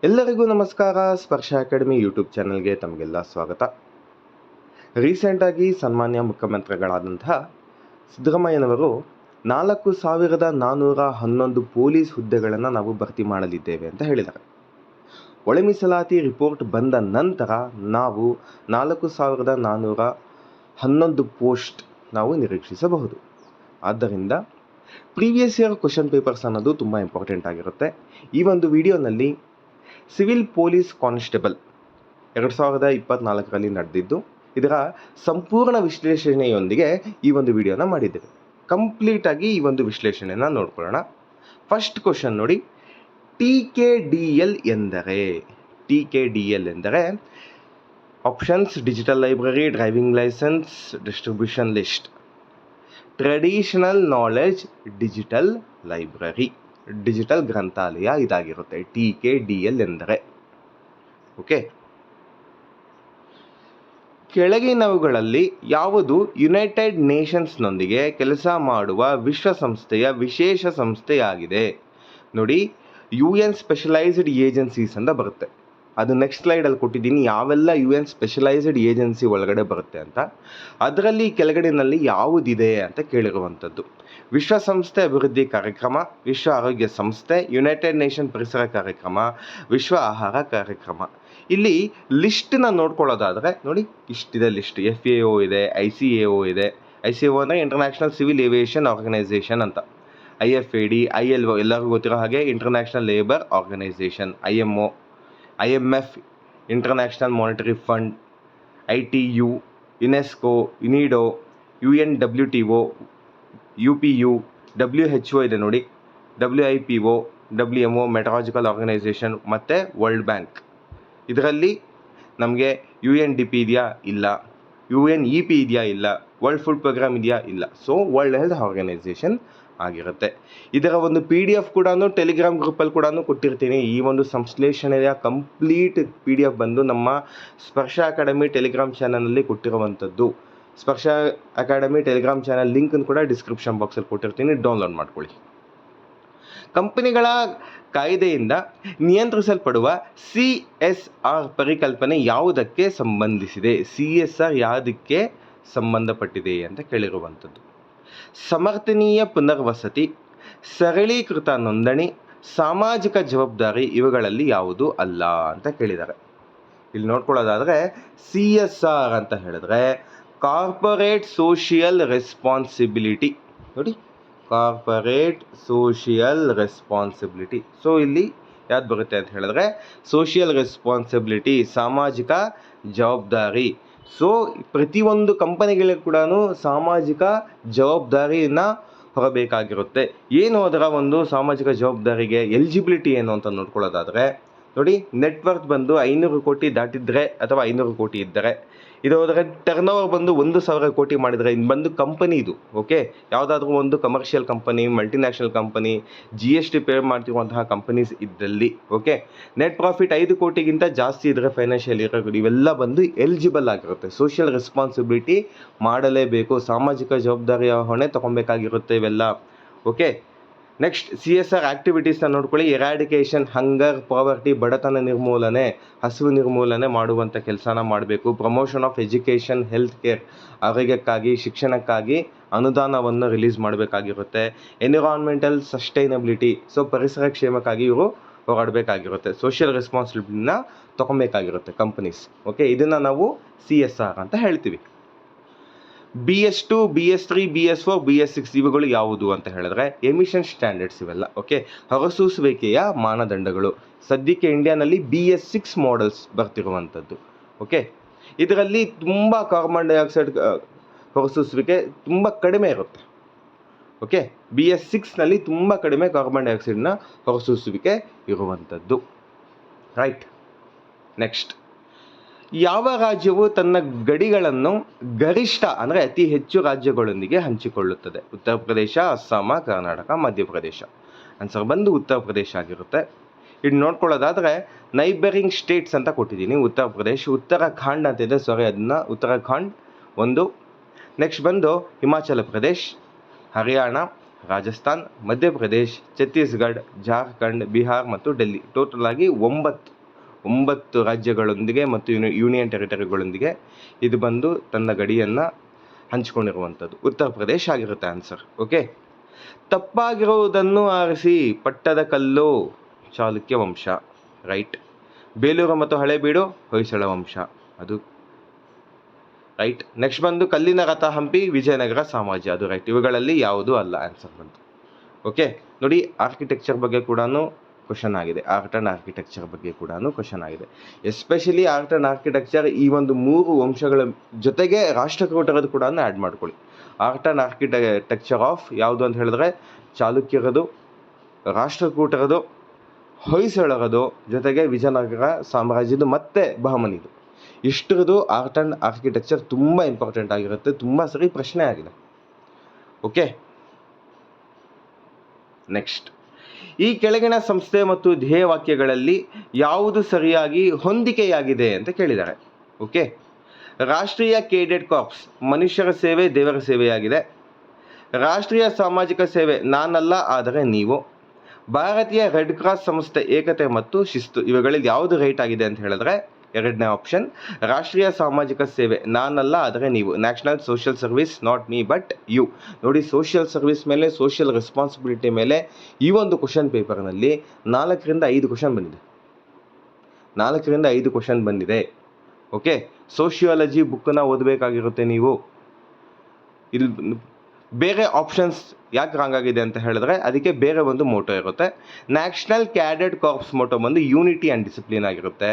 ಎಲ್ಲರಿಗೂ ನಮಸ್ಕಾರ. ಸ್ಪರ್ಶ ಅಕಾಡೆಮಿ ಯೂಟ್ಯೂಬ್ ಚಾನಲ್ಗೆ ತಮಗೆಲ್ಲ ಸ್ವಾಗತ. ರೀಸೆಂಟಾಗಿ ಸನ್ಮಾನ್ಯ ಮುಖ್ಯಮಂತ್ರಿಗಳಾದಂತಹ ಸಿದ್ದರಾಮಯ್ಯನವರು 4,411 ಪೊಲೀಸ್ ಹುದ್ದೆಗಳನ್ನು ನಾವು ಭರ್ತಿ ಮಾಡಲಿದ್ದೇವೆ ಅಂತ ಹೇಳಿದ್ದಾರೆ. ಒಳ ಮೀಸಲಾತಿ ರಿಪೋರ್ಟ್ ಬಂದ ನಂತರ ನಾವು 4,411 ಪೋಸ್ಟ್ ನಾವು ನಿರೀಕ್ಷಿಸಬಹುದು. ಆದ್ದರಿಂದ ಪ್ರೀವಿಯಸ್ ಇಯರ್ ಕ್ವಶನ್ ಪೇಪರ್ಸ್ ಅನ್ನೋದು ತುಂಬ ಇಂಪಾರ್ಟೆಂಟ್ ಆಗಿರುತ್ತೆ. ಈ ಒಂದು ವಿಡಿಯೋನಲ್ಲಿ ಸಿವಿಲ್ ಪೊಲೀಸ್ ಕಾನ್ಸ್ಟೇಬಲ್ 2024ರಲ್ಲಿ ನಡೆದಿದ್ದು, ಇದರ ಸಂಪೂರ್ಣ ವಿಶ್ಲೇಷಣೆಯೊಂದಿಗೆ ಈ ಒಂದು ವಿಡಿಯೋನ ಮಾಡಿದ್ದೇವೆ. ಕಂಪ್ಲೀಟಾಗಿ ಈ ಒಂದು ವಿಶ್ಲೇಷಣೆನ ನೋಡ್ಕೊಳ್ಳೋಣ. ಫಸ್ಟ್ ಕ್ವಶನ್ ನೋಡಿ, TKDL ಎಂದರೆ? TKDL ಎಂದರೆ options: digital library, driving licence, distribution list. Traditional knowledge digital library, digital ಗ್ರಂಥಾಲಯ ಇದಾಗಿರುತ್ತೆ TKDL ಎಂದರೆ. ಓಕೆ, ಕೆಳಗಿನವುಗಳಲ್ಲಿ ಯಾವುದು ಯುನೈಟೆಡ್ ನೇಷನ್ಸ್ನೊಂದಿಗೆ ಕೆಲಸ ಮಾಡುವ ವಿಶ್ವಸಂಸ್ಥೆಯ ವಿಶೇಷ ಸಂಸ್ಥೆಯಾಗಿದೆ? ನೋಡಿ, UN ಸ್ಪೆಷಲೈಸ್ಡ್ ಏಜೆನ್ಸೀಸ್ ಅಂತ ಬರುತ್ತೆ. ಅದು ನೆಕ್ಸ್ಟ್ ಸ್ಲೈಡಲ್ಲಿ ಕೊಟ್ಟಿದ್ದೀನಿ, ಯಾವೆಲ್ಲ UN ಸ್ಪೆಷಲೈಸ್ಡ್ ಏಜೆನ್ಸಿ ಒಳಗಡೆ ಬರುತ್ತೆ ಅಂತ. ಅದರಲ್ಲಿ ಕೆಳಗಡೆನಲ್ಲಿ ಯಾವುದಿದೆ ಅಂತ ಕೇಳಿರುವಂಥದ್ದು: ವಿಶ್ವಸಂಸ್ಥೆ ಅಭಿವೃದ್ಧಿ ಕಾರ್ಯಕ್ರಮ, ವಿಶ್ವ ಆರೋಗ್ಯ ಸಂಸ್ಥೆ, ಯುನೈಟೆಡ್ ನೇಷನ್ ಪರಿಸರ ಕಾರ್ಯಕ್ರಮ, ವಿಶ್ವ ಆಹಾರ ಕಾರ್ಯಕ್ರಮ. ಇಲ್ಲಿ ಲಿಸ್ಟನ್ನ ನೋಡ್ಕೊಳ್ಳೋದಾದರೆ ನೋಡಿ, ಇಷ್ಟಿದೆ ಲಿಸ್ಟ್. FAO ಇದೆ, ICAO ಇದೆ. ICAO ಅಂದರೆ ಇಂಟರ್ನ್ಯಾಷನಲ್ ಸಿವಿಲ್ ಏವಿಯೇಷನ್ ಆರ್ಗನೈಸೇಷನ್ ಅಂತ. IFAD, ILO ಎಲ್ಲರಿಗೂ ಗೊತ್ತಿರೋ ಹಾಗೆ international labour organisation, IMO, IMF, international monetary fund, ITU, UNESCO, UNIDO, UNWTO, UPU, WHO ಇದೆ ನೋಡಿ, WIPO, WMO, ಮೆಟರಾಲಜಿಕಲ್ ಆರ್ಗನೈಸೇಷನ್ ಮತ್ತು ವರ್ಲ್ಡ್ ಬ್ಯಾಂಕ್. ಇದರಲ್ಲಿ ನಮಗೆ UNDP ಇದೆಯಾ? ಇಲ್ಲ. UNEP ಇದೆಯಾ? ಇಲ್ಲ. ವರ್ಲ್ಡ್ ಫುಡ್ ಪ್ರೋಗ್ರಾಮ್ ಇದೆಯಾ? ಇಲ್ಲ. ಸೊ ವರ್ಲ್ಡ್ ಹೆಲ್ತ್ ಆರ್ಗನೈಸೇಷನ್ ಆಗಿರುತ್ತೆ. ಇದರ ಒಂದು PDF ಕೂಡ ಟೆಲಿಗ್ರಾಮ್ ಗ್ರೂಪಲ್ಲಿ ಕೂಡ ಕೊಟ್ಟಿರ್ತೀನಿ. ಈ ಒಂದು ಸಂಶ್ಲೇಷಣೆಯ ಕಂಪ್ಲೀಟ್ PDF ಬಂದು ನಮ್ಮ ಸ್ಪರ್ಶ ಅಕಾಡೆಮಿ ಟೆಲಿಗ್ರಾಮ್ ಚಾನಲಲ್ಲಿ ಕೊಟ್ಟಿರುವಂಥದ್ದು. ಸ್ಪರ್ಶ ಅಕಾಡೆಮಿ ಟೆಲಿಗ್ರಾಮ್ ಚಾನಲ್ ಲಿಂಕನ್ನು ಕೂಡ ಡಿಸ್ಕ್ರಿಪ್ಷನ್ ಬಾಕ್ಸಲ್ಲಿ ಕೊಟ್ಟಿರ್ತೀನಿ, ಡೌನ್ಲೋಡ್ ಮಾಡ್ಕೊಳ್ಳಿ. ಕಂಪನಿಗಳ ಕಾಯ್ದೆಯಿಂದ ನಿಯಂತ್ರಿಸಲ್ಪಡುವ CSR ಪರಿಕಲ್ಪನೆ ಯಾವುದಕ್ಕೆ ಸಂಬಂಧಿಸಿದೆ? CSR ಯಾವುದಕ್ಕೆ ಸಂಬಂಧಪಟ್ಟಿದೆ ಅಂತ ಕೇಳಿರುವಂಥದ್ದು: ಸಮರ್ಥನೀಯ ಪುನರ್ವಸತಿ, ಸರಳೀಕೃತ ನೋಂದಣಿ, ಸಾಮಾಜಿಕ ಜವಾಬ್ದಾರಿ, ಇವುಗಳಲ್ಲಿ ಯಾವುದು ಅಲ್ಲ ಅಂತ ಕೇಳಿದ್ದಾರೆ. ಇಲ್ಲಿ ನೋಡ್ಕೊಳ್ಳೋದಾದರೆ CSR ಅಂತ ಹೇಳಿದ್ರೆ ಕಾರ್ಪೊರೇಟ್ ಸೋಷಿಯಲ್ ರೆಸ್ಪಾನ್ಸಿಬಿಲಿಟಿ. ನೋಡಿ, ಕಾರ್ಪೊರೇಟ್ ಸೋಷಿಯಲ್ ರೆಸ್ಪಾನ್ಸಿಬಿಲಿಟಿ. ಸೊ ಇಲ್ಲಿ ಯಾವ್ದು ಬರುತ್ತೆ ಅಂತ ಹೇಳಿದ್ರೆ ಸೋಷಿಯಲ್ ರೆಸ್ಪಾನ್ಸಿಬಿಲಿಟಿ, ಸಾಮಾಜಿಕ ಜವಾಬ್ದಾರಿ. ಸೊ ಪ್ರತಿಯೊಂದು ಕಂಪನಿಗಳಿಗೂ ಕೂಡ ಸಾಮಾಜಿಕ ಜವಾಬ್ದಾರಿಯನ್ನು ಹೊರಬೇಕಾಗಿರುತ್ತೆ. ಏನು ಅದರ ಒಂದು ಸಾಮಾಜಿಕ ಜವಾಬ್ದಾರಿಗೆ ಎಲಿಜಿಬಿಲಿಟಿ ಏನು ಅಂತ ನೋಡ್ಕೊಳ್ಳೋದಾದರೆ ನೋಡಿ, ನೆಟ್ವರ್ತ್ ಬಂದು 500 ಕೋಟಿ ದಾಟಿದ್ರೆ ಅಥವಾ 500 ಕೋಟಿ ಇದ್ದರೆ, ಇದು ಅದರ ಟರ್ನ್ ಓವರ್ ಬಂದು 1,000 ಕೋಟಿ ಮಾಡಿದರೆ ಇದು ಬಂದು ಕಂಪನಿ. ಇದು ಓಕೆ, ಯಾವುದಾದ್ರೂ ಒಂದು commercial company, multinational company, GST pay ಮಾಡ್ತಿರುವಂತಹ ಕಂಪನೀಸ್ ಇದ್ದಲ್ಲಿ ಓಕೆ, ನೆಟ್ ಪ್ರಾಫಿಟ್ 5 ಕೋಟಿಗಿಂತ ಜಾಸ್ತಿ ಇದ್ದರೆ ಫೈನಾನ್ಷಿಯಲ್ ಇಯರ್ ಇವೆಲ್ಲ ಬಂದು ಎಲಿಜಿಬಲ್ ಆಗಿರುತ್ತೆ. ಸೋಷಿಯಲ್ ರೆಸ್ಪಾನ್ಸಿಬಿಲಿಟಿ ಮಾಡಲೇಬೇಕು, ಸಾಮಾಜಿಕ ಜವಾಬ್ದಾರಿಯ ಹೊಣೆ ತಗೊಬೇಕಾಗಿರುತ್ತೆ ಇವೆಲ್ಲ. ಓಕೆ, ನೆಕ್ಸ್ಟ್ CSR ಆ್ಯಕ್ಟಿವಿಟೀಸ್ನ ನೋಡ್ಕೊಳ್ಳಿ. ಎರಾಡಿಕೇಷನ್ ಹಂಗರ್, ಪಾವರ್ಟಿ, ಬಡತನ ನಿರ್ಮೂಲನೆ, ಹಸಿವು ನಿರ್ಮೂಲನೆ ಮಾಡುವಂಥ ಕೆಲಸನ ಮಾಡಬೇಕು. Promotion of education, health care, ಆರೋಗ್ಯಕ್ಕಾಗಿ, ಶಿಕ್ಷಣಕ್ಕಾಗಿ ಅನುದಾನವನ್ನು ರಿಲೀಸ್ ಮಾಡಬೇಕಾಗಿರುತ್ತೆ. ಎನ್ವಿರಾನ್ಮೆಂಟಲ್ ಸಸ್ಟೈನಬಿಲಿಟಿ, ಸೊ ಪರಿಸರ ಕ್ಷೇಮಕ್ಕಾಗಿ ಇವರು ಹೋರಾಡಬೇಕಾಗಿರುತ್ತೆ. ಸೋಷಿಯಲ್ ರೆಸ್ಪಾನ್ಸಿಬಿಲಿಟಿನ ತೊಗೊಬೇಕಾಗಿರುತ್ತೆ ಕಂಪನೀಸ್. ಓಕೆ, ಇದನ್ನು ನಾವು CSR ಅಂತ ಹೇಳ್ತೀವಿ. BS2, BS3, BS4, BS6 ಇವುಗಳು ಯಾವುದು ಅಂತ ಹೇಳಿದ್ರೆ ಎಮಿಷನ್ ಸ್ಟ್ಯಾಂಡರ್ಡ್ಸ್ ಇವೆಲ್ಲ. ಓಕೆ, ಹೊರಸೂಸುವಿಕೆಯ ಮಾನದಂಡಗಳು. ಸದ್ಯಕ್ಕೆ ಇಂಡಿಯಾನಲ್ಲಿ BS6 ಮಾಡೆಲ್ಸ್ ಬರ್ತಿರುವಂಥದ್ದು. ಓಕೆ, ಇದರಲ್ಲಿ ತುಂಬ ಕಾರ್ಬನ್ ಡೈಆಕ್ಸೈಡ್ ಹೊರಸೂಸುವಿಕೆ ತುಂಬ ಕಡಿಮೆ ಇರುತ್ತೆ. ಓಕೆ, BS6ನಲ್ಲಿ ತುಂಬ ಕಡಿಮೆ ಕಾರ್ಬನ್ ಡೈಆಕ್ಸೈಡ್ನ ಹೊರಸೂಸುವಿಕೆ ಇರುವಂಥದ್ದು. ರೈಟ್, ನೆಕ್ಸ್ಟ್, ಯಾವ ರಾಜ್ಯವು ತನ್ನ ಗಡಿಗಳನ್ನು ಗರಿಷ್ಠ ಅಂದರೆ ಅತಿ ಹೆಚ್ಚು ರಾಜ್ಯಗಳೊಂದಿಗೆ ಹಂಚಿಕೊಳ್ಳುತ್ತದೆ? ಉತ್ತರ ಪ್ರದೇಶ, ಅಸ್ಸಾಮ, ಕರ್ನಾಟಕ, ಮಧ್ಯಪ್ರದೇಶ. ಆನ್ಸರ್ ಬಂದು ಉತ್ತರ ಪ್ರದೇಶ ಆಗಿರುತ್ತೆ. ಇದು ನೋಡ್ಕೊಳ್ಳೋದಾದರೆ ನೈಬರಿಂಗ್ ಸ್ಟೇಟ್ಸ್ ಅಂತ ಕೊಟ್ಟಿದ್ದೀನಿ. ಉತ್ತರ ಪ್ರದೇಶ, ಉತ್ತರಾಖಂಡ್ ಅಂತಿದೆ, ಸಾರಿ ಅದನ್ನು ಉತ್ತರಾಖಂಡ್ ಒಂದು. ನೆಕ್ಸ್ಟ್ ಬಂದು ಹಿಮಾಚಲ ಪ್ರದೇಶ್, ಹರಿಯಾಣ, ರಾಜಸ್ಥಾನ್, ಮಧ್ಯಪ್ರದೇಶ್, ಛತ್ತೀಸ್ಗಢ, ಜಾರ್ಖಂಡ್, ಬಿಹಾರ್ ಮತ್ತು ಡೆಲ್ಲಿ. ಟೋಟಲ್ ಆಗಿ 9 ರಾಜ್ಯಗಳೊಂದಿಗೆ ಮತ್ತು ಯೂನಿಯನ್ ಟೆರಿಟರಿಗಳೊಂದಿಗೆ ಇದು ಬಂದು ತನ್ನ ಗಡಿಯನ್ನು ಹಂಚಿಕೊಂಡಿರುವಂಥದ್ದು. ಉತ್ತರ ಪ್ರದೇಶ್ ಆಗಿರುತ್ತೆ ಆನ್ಸರ್. ಓಕೆ, ತಪ್ಪಾಗಿರುವುದನ್ನು ಆರಿಸಿ. ಪಟ್ಟದ ಕಲ್ಲು ಚಾಲುಕ್ಯ ವಂಶ, ರೈಟ್. ಬೇಲೂರು ಮತ್ತು ಹಳೇಬೀಡು ಹೊಯ್ಸಳ ವಂಶ, ಅದು ರೈಟ್. ನೆಕ್ಸ್ಟ್ ಬಂದು ಕಲ್ಲಿನ ರಥ ಹಂಪಿ ವಿಜಯನಗರ ಸಾಮ್ರಾಜ್ಯ, ಅದು ರೈಟ್. ಇವುಗಳಲ್ಲಿ ಯಾವುದೂ ಅಲ್ಲ ಆನ್ಸರ್ ಬಂತು. ಓಕೆ, ನೋಡಿ ಆರ್ಕಿಟೆಕ್ಚರ್ ಬಗ್ಗೆ ಕೂಡ ಕ್ವಶನ್ ಆಗಿದೆ. ಆರ್ಟ್ ಆ್ಯಂಡ್ ಆರ್ಕಿಟೆಕ್ಚರ್ ಬಗ್ಗೆ ಕೂಡ ಕ್ವಶನ್ ಆಗಿದೆ. ಎಸ್ಪೆಷಲಿ ಆರ್ಟ್ ಆ್ಯಂಡ್ ಆರ್ಕಿಟೆಕ್ಚರ್ ಈ ಒಂದು 3 ವಂಶಗಳ ಜೊತೆಗೆ ರಾಷ್ಟ್ರಕೂಟರದ್ದು ಕೂಡ ಆ್ಯಡ್ ಮಾಡ್ಕೊಳ್ಳಿ. ಆರ್ಟ್ ಆ್ಯಂಡ್ ಆರ್ಕಿಟೆಕ್ಚರ್ ಆಫ್ ಯಾವುದು ಅಂತ ಹೇಳಿದ್ರೆ ಚಾಲುಕ್ಯರದು, ರಾಷ್ಟ್ರಕೂಟರದು, ಹೊಯ್ಸಳರದು, ಜೊತೆಗೆ ವಿಜಯನಗರ ಸಾಮ್ರಾಜ್ಯದ ಮತ್ತೆ ಬಹಮನಿದು. ಇಷ್ಟರದು ಆರ್ಟ್ ಆ್ಯಂಡ್ ಆರ್ಕಿಟೆಕ್ಚರ್ ತುಂಬ ಇಂಪಾರ್ಟೆಂಟ್ ಆಗಿರುತ್ತೆ. ತುಂಬ ಸರಿ ಪ್ರಶ್ನೆ ಆಗಿದೆ. ಓಕೆ, ನೆಕ್ಸ್ಟ್, ಈ ಕೆಳಗಿನ ಸಂಸ್ಥೆ ಮತ್ತು ಧ್ಯೇಯವಾಕ್ಯಗಳಲ್ಲಿ ಯಾವುದು ಸರಿಯಾಗಿ ಹೊಂದಿಕೆಯಾಗಿದೆ ಅಂತ ಕೇಳಿದ್ದಾರೆ. ಓಕೆ, ರಾಷ್ಟ್ರೀಯ ಕೇಡೆಟ್ ಕಾರ್ಪ್ಸ್ ಮನುಷ್ಯರ ಸೇವೆ ದೇವರ ಸೇವೆಯಾಗಿದೆ. ರಾಷ್ಟ್ರೀಯ ಸಾಮಾಜಿಕ ಸೇವೆ ನಾನಲ್ಲ ಆದರೆ ನೀವು. ಭಾರತೀಯ ರೆಡ್ ಕ್ರಾಸ್ ಸಂಸ್ಥೆ ಏಕತೆ ಮತ್ತು ಶಿಸ್ತು. ಇವುಗಳಲ್ಲಿ ಯಾವುದು ರೈಟ್ ಆಗಿದೆ ಅಂತ ಹೇಳಿದ್ರೆ ಎರಡನೇ ಆಪ್ಷನ್, ರಾಷ್ಟ್ರೀಯ ಸಾಮಾಜಿಕ ಸೇವೆ ನಾನಲ್ಲ ಆದರೆ ನೀವು. National social service not me but you. ನೋಡಿ, ಸೋಷಿಯಲ್ ಸರ್ವಿಸ್ ಮೇಲೆ, ಸೋಷಿಯಲ್ ರೆಸ್ಪಾನ್ಸಿಬಿಲಿಟಿ ಮೇಲೆ ಈ ಒಂದು ಕ್ವಶನ್ ಪೇಪರ್ನಲ್ಲಿ 4ರಿಂದ 5 ಕ್ವಶನ್ ಬಂದಿದೆ. 4ರಿಂದ 5 ಕ್ವಶನ್ ಬಂದಿದೆ. ಓಕೆ, ಸೋಷಿಯಾಲಜಿ ಬುಕ್ಕನ್ನು ಓದಬೇಕಾಗಿರುತ್ತೆ ನೀವು. ಇಲ್ಲಿ ಬೇರೆ ಆಪ್ಷನ್ಸ್ ಯಾಕೆ ರಾಂಗ್ ಆಗಿದೆ ಅಂತ ಹೇಳಿದ್ರೆ ಅದಕ್ಕೆ ಬೇರೆ ಒಂದು ಮೋಟೋ ಇರುತ್ತೆ. ನ್ಯಾಷನಲ್ ಕ್ಯಾಡೆಟ್ ಕಾರ್ಪ್ಸ್ ಮೋಟೋ ಬಂದು ಯೂನಿಟಿ ಆ್ಯಂಡ್ ಡಿಸಿಪ್ಲಿನ್ ಆಗಿರುತ್ತೆ.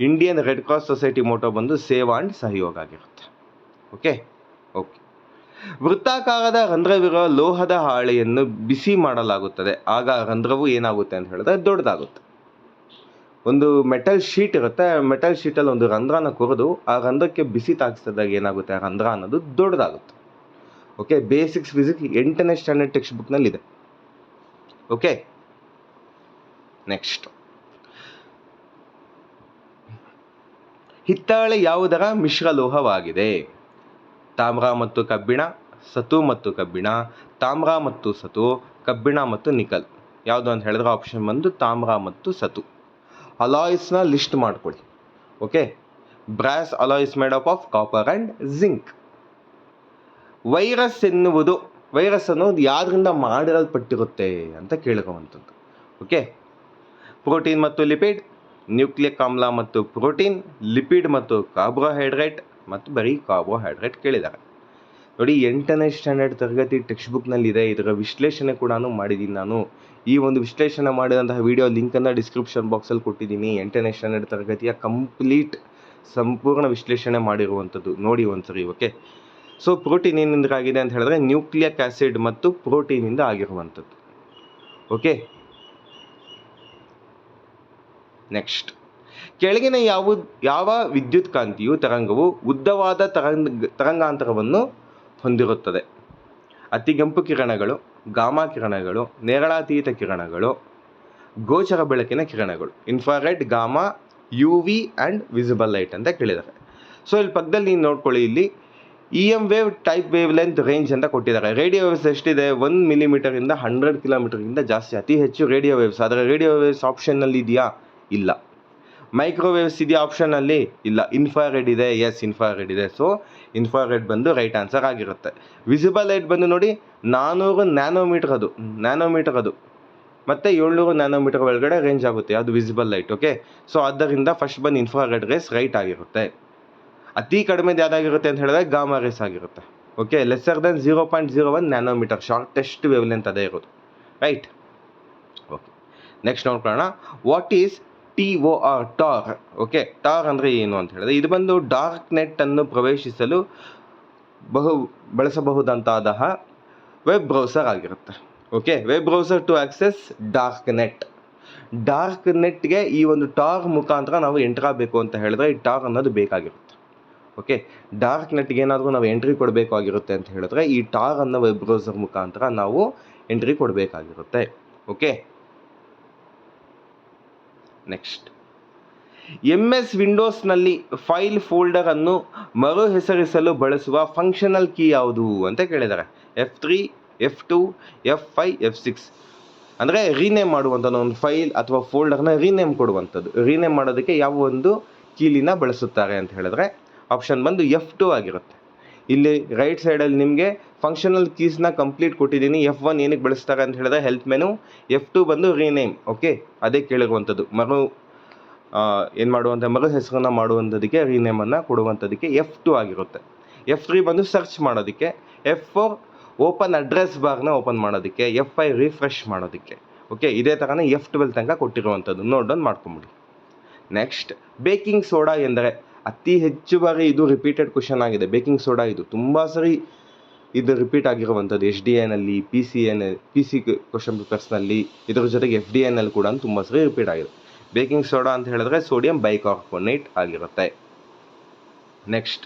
Indian red cross society motto ಬಂದು ಸೇವಾ ಆ್ಯಂಡ್ ಸಹಯೋಗ ಆಗಿರುತ್ತೆ. ಓಕೆ, ವೃತ್ತಾಕಾರದ ರಂಧ್ರವಿರುವ ಲೋಹದ ಹಾಳೆಯನ್ನು ಬಿಸಿ ಮಾಡಲಾಗುತ್ತದೆ. ಆಗ ರಂಧ್ರವು ಏನಾಗುತ್ತೆ ಅಂತ ಹೇಳಿದ್ರೆ ದೊಡ್ಡದಾಗುತ್ತೆ. ಒಂದು ಮೆಟಲ್ ಶೀಟ್ ಇರುತ್ತೆ, ಮೆಟಲ್ ಶೀಟಲ್ಲಿ ಒಂದು ರಂಧ್ರನ ಕೊರೆದು ಆ ರಂಧ್ರಕ್ಕೆ ಬಿಸಿ ತಾಗಿಸಿದಾಗ ಏನಾಗುತ್ತೆ, ಆ ರಂಧ್ರ ಅನ್ನೋದು ದೊಡ್ಡದಾಗುತ್ತೆ. ಓಕೆ, ಬೇಸಿಕ್ಸ್ ಫಿಸಿಕ್ಸ್ 8ನೇ ಸ್ಟ್ಯಾಂಡರ್ಡ್ ಟೆಕ್ಸ್ಟ್ ಬುಕ್ನಲ್ಲಿದೆ. ಓಕೆ, ನೆಕ್ಸ್ಟ್, ಹಿತ್ತಾಳೆ ಯಾವುದರ ಮಿಶ್ರಲೋಹವಾಗಿದೆ? ತಾಮ್ರ ಮತ್ತು ಕಬ್ಬಿಣ, ಸತು ಮತ್ತು ಕಬ್ಬಿಣ, ತಾಮ್ರ ಮತ್ತು ಸತು, ಕಬ್ಬಿಣ ಮತ್ತು ನಿಕಲ್. ಯಾವುದು ಅಂತ ಹೇಳಿದ್ರೆ ಆಪ್ಷನ್ ಬಂದು ತಾಮ್ರ ಮತ್ತು ಸತು. ಅಲಾಯ್ಸ್ನ ಲಿಸ್ಟ್ ಮಾಡ್ಕೊಳ್ಳಿ. Okay, brass alloys made up of copper and zinc. Virus ಎನ್ನುವುದು, ವೈರಸ್ ಅನ್ನೋದು ಯಾವ್ದ್ರಿಂದ ಮಾಡಿರಲ್ಪಟ್ಟಿರುತ್ತೆ ಅಂತ ಕೇಳಿರುವಂಥದ್ದು. ಓಕೆ, ಪ್ರೋಟೀನ್ ಮತ್ತು ಲಿಪಿಡ್, ನ್ಯೂಕ್ಲಿಯಿಕ್ ಆಮ್ಲ ಮತ್ತು ಪ್ರೋಟೀನ್, ಲಿಪಿಡ್ ಮತ್ತು ಕಾರ್ಬೋಹೈಡ್ರೇಟ್ ಮತ್ತು ಬರೀ ಕಾರ್ಬೋಹೈಡ್ರೇಟ್ ಕೇಳಿದ್ದಾರೆ. ನೋಡಿ, 8ನೇ ಸ್ಟ್ಯಾಂಡರ್ಡ್ ತರಗತಿ ಟೆಕ್ಸ್ಟ್ ಬುಕ್ನಲ್ಲಿದೆ. ಇದರ ವಿಶ್ಲೇಷಣೆ ಕೂಡ ಮಾಡಿದ್ದೀನಿ ನಾನು. ಈ ಒಂದು ವಿಶ್ಲೇಷಣೆ ಮಾಡಿದಂತಹ ವಿಡಿಯೋ ಲಿಂಕನ್ನು ಡಿಸ್ಕ್ರಿಪ್ಷನ್ ಬಾಕ್ಸಲ್ಲಿ ಕೊಟ್ಟಿದ್ದೀನಿ. 8ನೇ ಸ್ಟ್ಯಾಂಡರ್ಡ್ ತರಗತಿಯ ಸಂಪೂರ್ಣ ವಿಶ್ಲೇಷಣೆ ಮಾಡಿರುವಂಥದ್ದು, ನೋಡಿ ಒಂದ್ಸರಿ. ಓಕೆ, ಸೊ ಪ್ರೋಟೀನ್ ಏನಿಂದ ಆಗಿದೆ ಅಂತ ಹೇಳಿದ್ರೆ ನ್ಯೂಕ್ಲಿಯಿಕ್ ಆಸಿಡ್ ಮತ್ತು ಪ್ರೋಟೀನಿಂದ ಆಗಿರುವಂಥದ್ದು. ಓಕೆ, ನೆಕ್ಸ್ಟ್, ಕೆಳಗಿನ ಯಾವ ವಿದ್ಯುತ್ ಕಾಂತೀಯ ತರಂಗವು ಉದ್ದವಾದ ತರಂಗಾಂತರವನ್ನು ಹೊಂದಿರುತ್ತದೆ? ಅತಿಗೆಂಪು ಕಿರಣಗಳು, ಗಾಮಾ ಕಿರಣಗಳು, ನೇರಳಾತೀತ ಕಿರಣಗಳು, ಗೋಚರ ಬೆಳಕಿನ ಕಿರಣಗಳು. Infrared, gamma, UV and visible light ಅಂತ ಕೇಳಿದ್ದಾರೆ. ಸೊ ಇಲ್ಲಿ ಪಕ್ಕದಲ್ಲಿ ನೀವು ನೋಡ್ಕೊಳ್ಳಿ, ಇಲ್ಲಿ EM wave type wave length range ಅಂತ ಕೊಟ್ಟಿದ್ದಾರೆ. ರೇಡಿಯೋ ವೇವ್ಸ್ ಎಷ್ಟಿದೆ? 1 ಮಿಲಿಮೀಟರಿಂದ 100 ಕಿಲೋಮೀಟರ್ಗಿಂತ ಜಾಸ್ತಿ, ಅತಿ ಹೆಚ್ಚು ರೇಡಿಯೋ ವೇವ್ಸ್. ಆದರೆ ರೇಡಿಯೋ ವೇವ್ಸ್ ಆಪ್ಷನ್ನಲ್ಲಿ ಇದೆಯಾ? ಇಲ್ಲ. ಮೈಕ್ರೋವೇವ್ಸ್ ಇದೆಯಾ ಆಪ್ಷನಲ್ಲಿ? ಇಲ್ಲ. ಇನ್ಫ್ರಾರೆಡ್ ಇದೆ, ಎಸ್ ಇನ್ಫ್ರಾರೆಡ್ ಇದೆ. ಸೊ ಇನ್ಫ್ರಾರೆಡ್ ಬಂದು ರೈಟ್ ಆನ್ಸರ್ ಆಗಿರುತ್ತೆ. ವಿಸಿಬಲ್ ಲೈಟ್ ಬಂದು ನೋಡಿ 400 ನ್ಯಾನೋಮೀಟರ್ ಅದು ಮತ್ತು 700 ನ್ಯಾನೋಮೀಟರ್ ಒಳಗಡೆ ರೇಂಜ್ ಆಗುತ್ತೆ, ಅದು ವಿಸಿಬಲ್ ಲೈಟ್. ಓಕೆ, ಸೊ ಆದ್ದರಿಂದ ಫಸ್ಟ್ ಬಂದು ಇನ್ಫ್ರಾರೆಡ್ ರೇಸ್ ರೈಟ್ ಆಗಿರುತ್ತೆ. ಅತಿ ಕಡಿಮೆದು ಯಾವುದಾಗಿರುತ್ತೆ ಅಂತ ಹೇಳಿದ್ರೆ ಗಾಮಾ ರೇಸ್ ಆಗಿರುತ್ತೆ. Okay, lesser than 0.01 nanometre, shortest wavelength ಅದೇ ಇರೋದು, ರೈಟ್. ಓಕೆ, ನೆಕ್ಸ್ಟ್ ನೋಡ್ಕೊಳ್ಳೋಣ. What is TOR? Tor. Okay, Tor ಅಂದರೆ ಏನು ಅಂತ ಹೇಳಿದ್ರೆ ಇದು ಬಂದು ಡಾರ್ಕ್ ನೆಟ್ಟನ್ನು ಪ್ರವೇಶಿಸಲು ಬಳಸಬಹುದಂತಾದ ವೆಬ್ ಬ್ರೌಸರ್ ಆಗಿರುತ್ತೆ. Okay, web browser to access dark net. Dark ನೆಟ್ಗೆ ಈ ಒಂದು ಟಾರ್ ಮುಖಾಂತರ ನಾವು ಎಂಟ್ರ್ ಆಗಬೇಕು ಅಂತ ಹೇಳಿದ್ರೆ ಈ ಟಾರ್ ಅನ್ನೋದು ಬೇಕಾಗಿರುತ್ತೆ. ಓಕೆ, ಡಾರ್ಕ್ ನೆಟ್ಗೆ ಏನಾದರೂ ನಾವು ಎಂಟ್ರಿ ಕೊಡಬೇಕಾಗಿರುತ್ತೆ ಅಂತ ಹೇಳಿದ್ರೆ ಈ ಟಾರ್ ಅನ್ನೋ ವೆಬ್ ಬ್ರೌಸರ್ ಮುಖಾಂತರ ನಾವು ಎಂಟ್ರಿ ಕೊಡಬೇಕಾಗಿರುತ್ತೆ. ಓಕೆ, ನೆಕ್ಸ್ಟ್, MS ವಿಂಡೋಸ್ನಲ್ಲಿ ಫೈಲ್ ಫೋಲ್ಡರ್ ಅನ್ನು ಮರು ಹೆಸರಿಸಲು ಬಳಸುವ ಫಂಕ್ಷನಲ್ ಕೀ ಯಾವುದು ಅಂತ ಕೇಳಿದ್ದಾರೆ. F3, F2, F5, F6 ಅಂದರೆ ರೀನೇಮ್ ಮಾಡುವಂಥದ್ದು, ಒಂದು ಫೈಲ್ ಅಥವಾ ಫೋಲ್ಡರ್ನ ರೀನೇಮ್ ಕೊಡುವಂಥದ್ದು. ರೀನೇಮ್ ಮಾಡೋದಕ್ಕೆ ಯಾವ ಒಂದು ಕೀಲಿನ ಬಳಸುತ್ತಾರೆ ಅಂತ ಹೇಳಿದ್ರೆ ಆಪ್ಷನ್ ಬಂದು F2 ಆಗಿರುತ್ತೆ. ಇಲ್ಲಿ ರೈಟ್ ಸೈಡಲ್ಲಿ ನಿಮಗೆ ಫಂಕ್ಷನಲ್ ಕೀಸ್ನ ಕಂಪ್ಲೀಟ್ ಕೊಟ್ಟಿದ್ದೀನಿ. F1 ಏನಕ್ಕೆ ಬಳಸ್ತಾರೆ ಅಂತ ಹೇಳಿದ್ರೆ ಹೆಲ್ಪ್ ಮೆನು, F2 ಬಂದು ರೀನೇಮ್. ಓಕೆ, ಅದೇ ಕೇಳಿರುವಂಥದ್ದು ಏನು ಮಾಡುವಂಥ ಮರು ಹೆಸರನ್ನು ಮಾಡುವಂಥದ್ದಕ್ಕೆ, ರೀನೇಮನ್ನು ಕೊಡುವಂಥದ್ದಕ್ಕೆ F2 ಆಗಿರುತ್ತೆ. F3 ಬಂದು ಸರ್ಚ್ ಮಾಡೋದಕ್ಕೆ, F4 ಓಪನ್ ಅಡ್ರೆಸ್ ಬಾರ್ನ ಓಪನ್ ಮಾಡೋದಕ್ಕೆ, F5 ರಿಫ್ರೆಶ್ ಮಾಡೋದಕ್ಕೆ. ಓಕೆ, ಇದೇ ಥರನೇ F12 ತನಕ ಕೊಟ್ಟಿರುವಂಥದ್ದು. ನೋಟ್ ಡೌನ್ ಮಾಡ್ಕೊಂಬಿಡಿ. ನೆಕ್ಸ್ಟ್, ಬೇಕಿಂಗ್ ಸೋಡಾ ಎಂದರೆ ಅತಿ ಹೆಚ್ಚು ಬಾರಿ ಇದು ರಿಪೀಟೆಡ್ ಕ್ವಶನ್ ಆಗಿದೆ. ಬೇಕಿಂಗ್ ಸೋಡಾ ಇದು ತುಂಬ ಸರಿ ಇದು ರಿಪೀಟ್ ಆಗಿರುವಂಥದ್ದು. SDIನಲ್ಲಿ, PC ಕ್ವಶನ್ ಪೇಪರ್ಸ್ನಲ್ಲಿ, ಇದರ ಜೊತೆಗೆ FDIನಲ್ಲಿ ಕೂಡ ತುಂಬ ಸರಿ ರಿಪೀಟ್ ಆಗಿದೆ. ಬೇಕಿಂಗ್ ಸೋಡಾ ಅಂತ ಹೇಳಿದ್ರೆ ಸೋಡಿಯಂ ಬೈಕಾರ್ಬೋನೇಟ್ ಆಗಿರುತ್ತೆ. ನೆಕ್ಸ್ಟ್,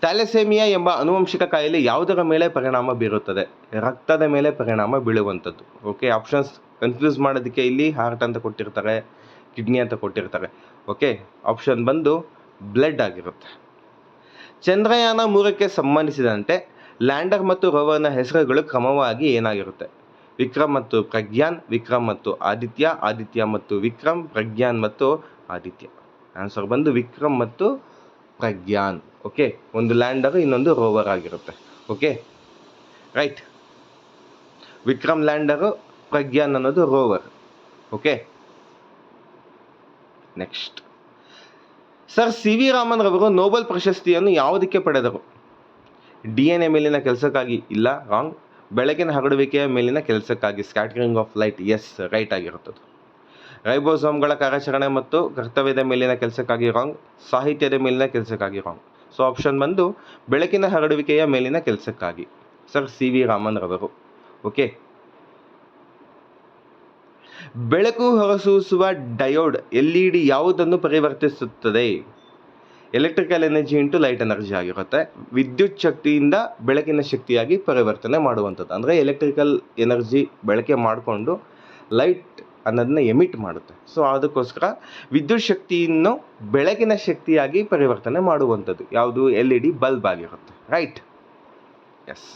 ಥ್ಯಾಲಸೆಮಿಯಾ ಎಂಬ ಆನುವಂಶಿಕ ಕಾಯಿಲೆ ಯಾವುದರ ಮೇಲೆ ಪರಿಣಾಮ ಬೀರುತ್ತದೆ? ರಕ್ತದ ಮೇಲೆ ಪರಿಣಾಮ ಬೀಳುವಂಥದ್ದು. ಓಕೆ, ಆಪ್ಷನ್ಸ್ ಕನ್ಫ್ಯೂಸ್ ಮಾಡೋದಕ್ಕೆ ಇಲ್ಲಿ ಹಾರ್ಟ್ ಅಂತ ಕೊಟ್ಟಿರ್ತಾರೆ, ಕಿಡ್ನಿ ಅಂತ ಕೊಟ್ಟಿರ್ತಾರೆ. ಓಕೆ, ಆಪ್ಷನ್ ಬಂದು ಬ್ಲಡ್ ಆಗಿರುತ್ತೆ. ಚಂದ್ರಯಾನ 3ಕ್ಕೆ ಸಂಬಂಧಿಸಿದಂತೆ ಲ್ಯಾಂಡರ್ ಮತ್ತು ರೋವರ್ನ ಹೆಸರುಗಳು ಕ್ರಮವಾಗಿ ಏನಾಗಿರುತ್ತೆ? ವಿಕ್ರಮ್ ಮತ್ತು ಪ್ರಜ್ಞಾನ್, ವಿಕ್ರಮ್ ಮತ್ತು ಆದಿತ್ಯ, ಆದಿತ್ಯ ಮತ್ತು ವಿಕ್ರಮ್, ಪ್ರಜ್ಞಾನ್ ಮತ್ತು ಆದಿತ್ಯ. ಆನ್ಸರ್ ಬಂದು ವಿಕ್ರಮ್ ಮತ್ತು ಪ್ರಜ್ಞಾನ್. ಓಕೆ, ಒಂದು ಲ್ಯಾಂಡರ್, ಇನ್ನೊಂದು ರೋವರ್ ಆಗಿರುತ್ತೆ. Okay, right. Vikram lander, Pragyan ಅನ್ನೋದು rover. Okay, next, sir CV Raman ರವರು ನೋಬೆಲ್ ಪ್ರಶಸ್ತಿಯನ್ನು ಯಾವುದಕ್ಕೆ ಪಡೆದರು? DNA ಮೇಲಿನ ಕೆಲಸಕ್ಕಾಗಿ? ಇಲ್ಲ, ರಾಂಗ್. ಬೆಳಕಿನ ಹರಡುವಿಕೆಯ ಮೇಲಿನ ಕೆಲಸಕ್ಕಾಗಿ, scattering of light. Yes, right ಆಗಿರುತ್ತದೆ. ರೈಬೋಸೋಮ್ಗಳ ಕಾರ್ಯಾಚರಣೆ ಮತ್ತು ಕರ್ತವ್ಯದ ಮೇಲಿನ ಕೆಲಸಕ್ಕಾಗಿ? ರಾಂಗ್. ಸಾಹಿತ್ಯದ ಮೇಲಿನ ಕೆಲಸಕ್ಕಾಗಿ? ರಾಂಗ್. ಸೊ ಆಪ್ಷನ್ ಬಂದು ಬೆಳಕಿನ ಹರಡುವಿಕೆಯ ಮೇಲಿನ ಕೆಲಸಕ್ಕಾಗಿ, ಸರ್ CV ರಾಮನ್ ರವರು. ಓಕೆ, ಬೆಳಕು ಹೊರಸೂಸುವ ಡಯೋಡ್ LED ಯಾವುದನ್ನು ಪರಿವರ್ತಿಸುತ್ತದೆ? Electrical energy into light energy ಆಗಿರುತ್ತೆ. ವಿದ್ಯುತ್ ಶಕ್ತಿಯಿಂದ ಬೆಳಕಿನ ಶಕ್ತಿಯಾಗಿ ಪರಿವರ್ತನೆ ಮಾಡುವಂಥದ್ದು. ಅಂದರೆ ಎಲೆಕ್ಟ್ರಿಕಲ್ ಎನರ್ಜಿ ಬಳಕೆ ಮಾಡಿಕೊಂಡು ಲೈಟ್ ಅನ್ನೋದನ್ನ ಎಮಿಟ್ ಮಾಡುತ್ತೆ. ಸೊ ಅದಕ್ಕೋಸ್ಕರ ವಿದ್ಯುತ್ ಶಕ್ತಿಯನ್ನು ಬೆಳಕಿನ ಶಕ್ತಿಯಾಗಿ ಪರಿವರ್ತನೆ ಮಾಡುವಂಥದ್ದು ಯಾವುದು? LED ಬಲ್ಬ್ ಆಗಿರುತ್ತೆ. Right, yes.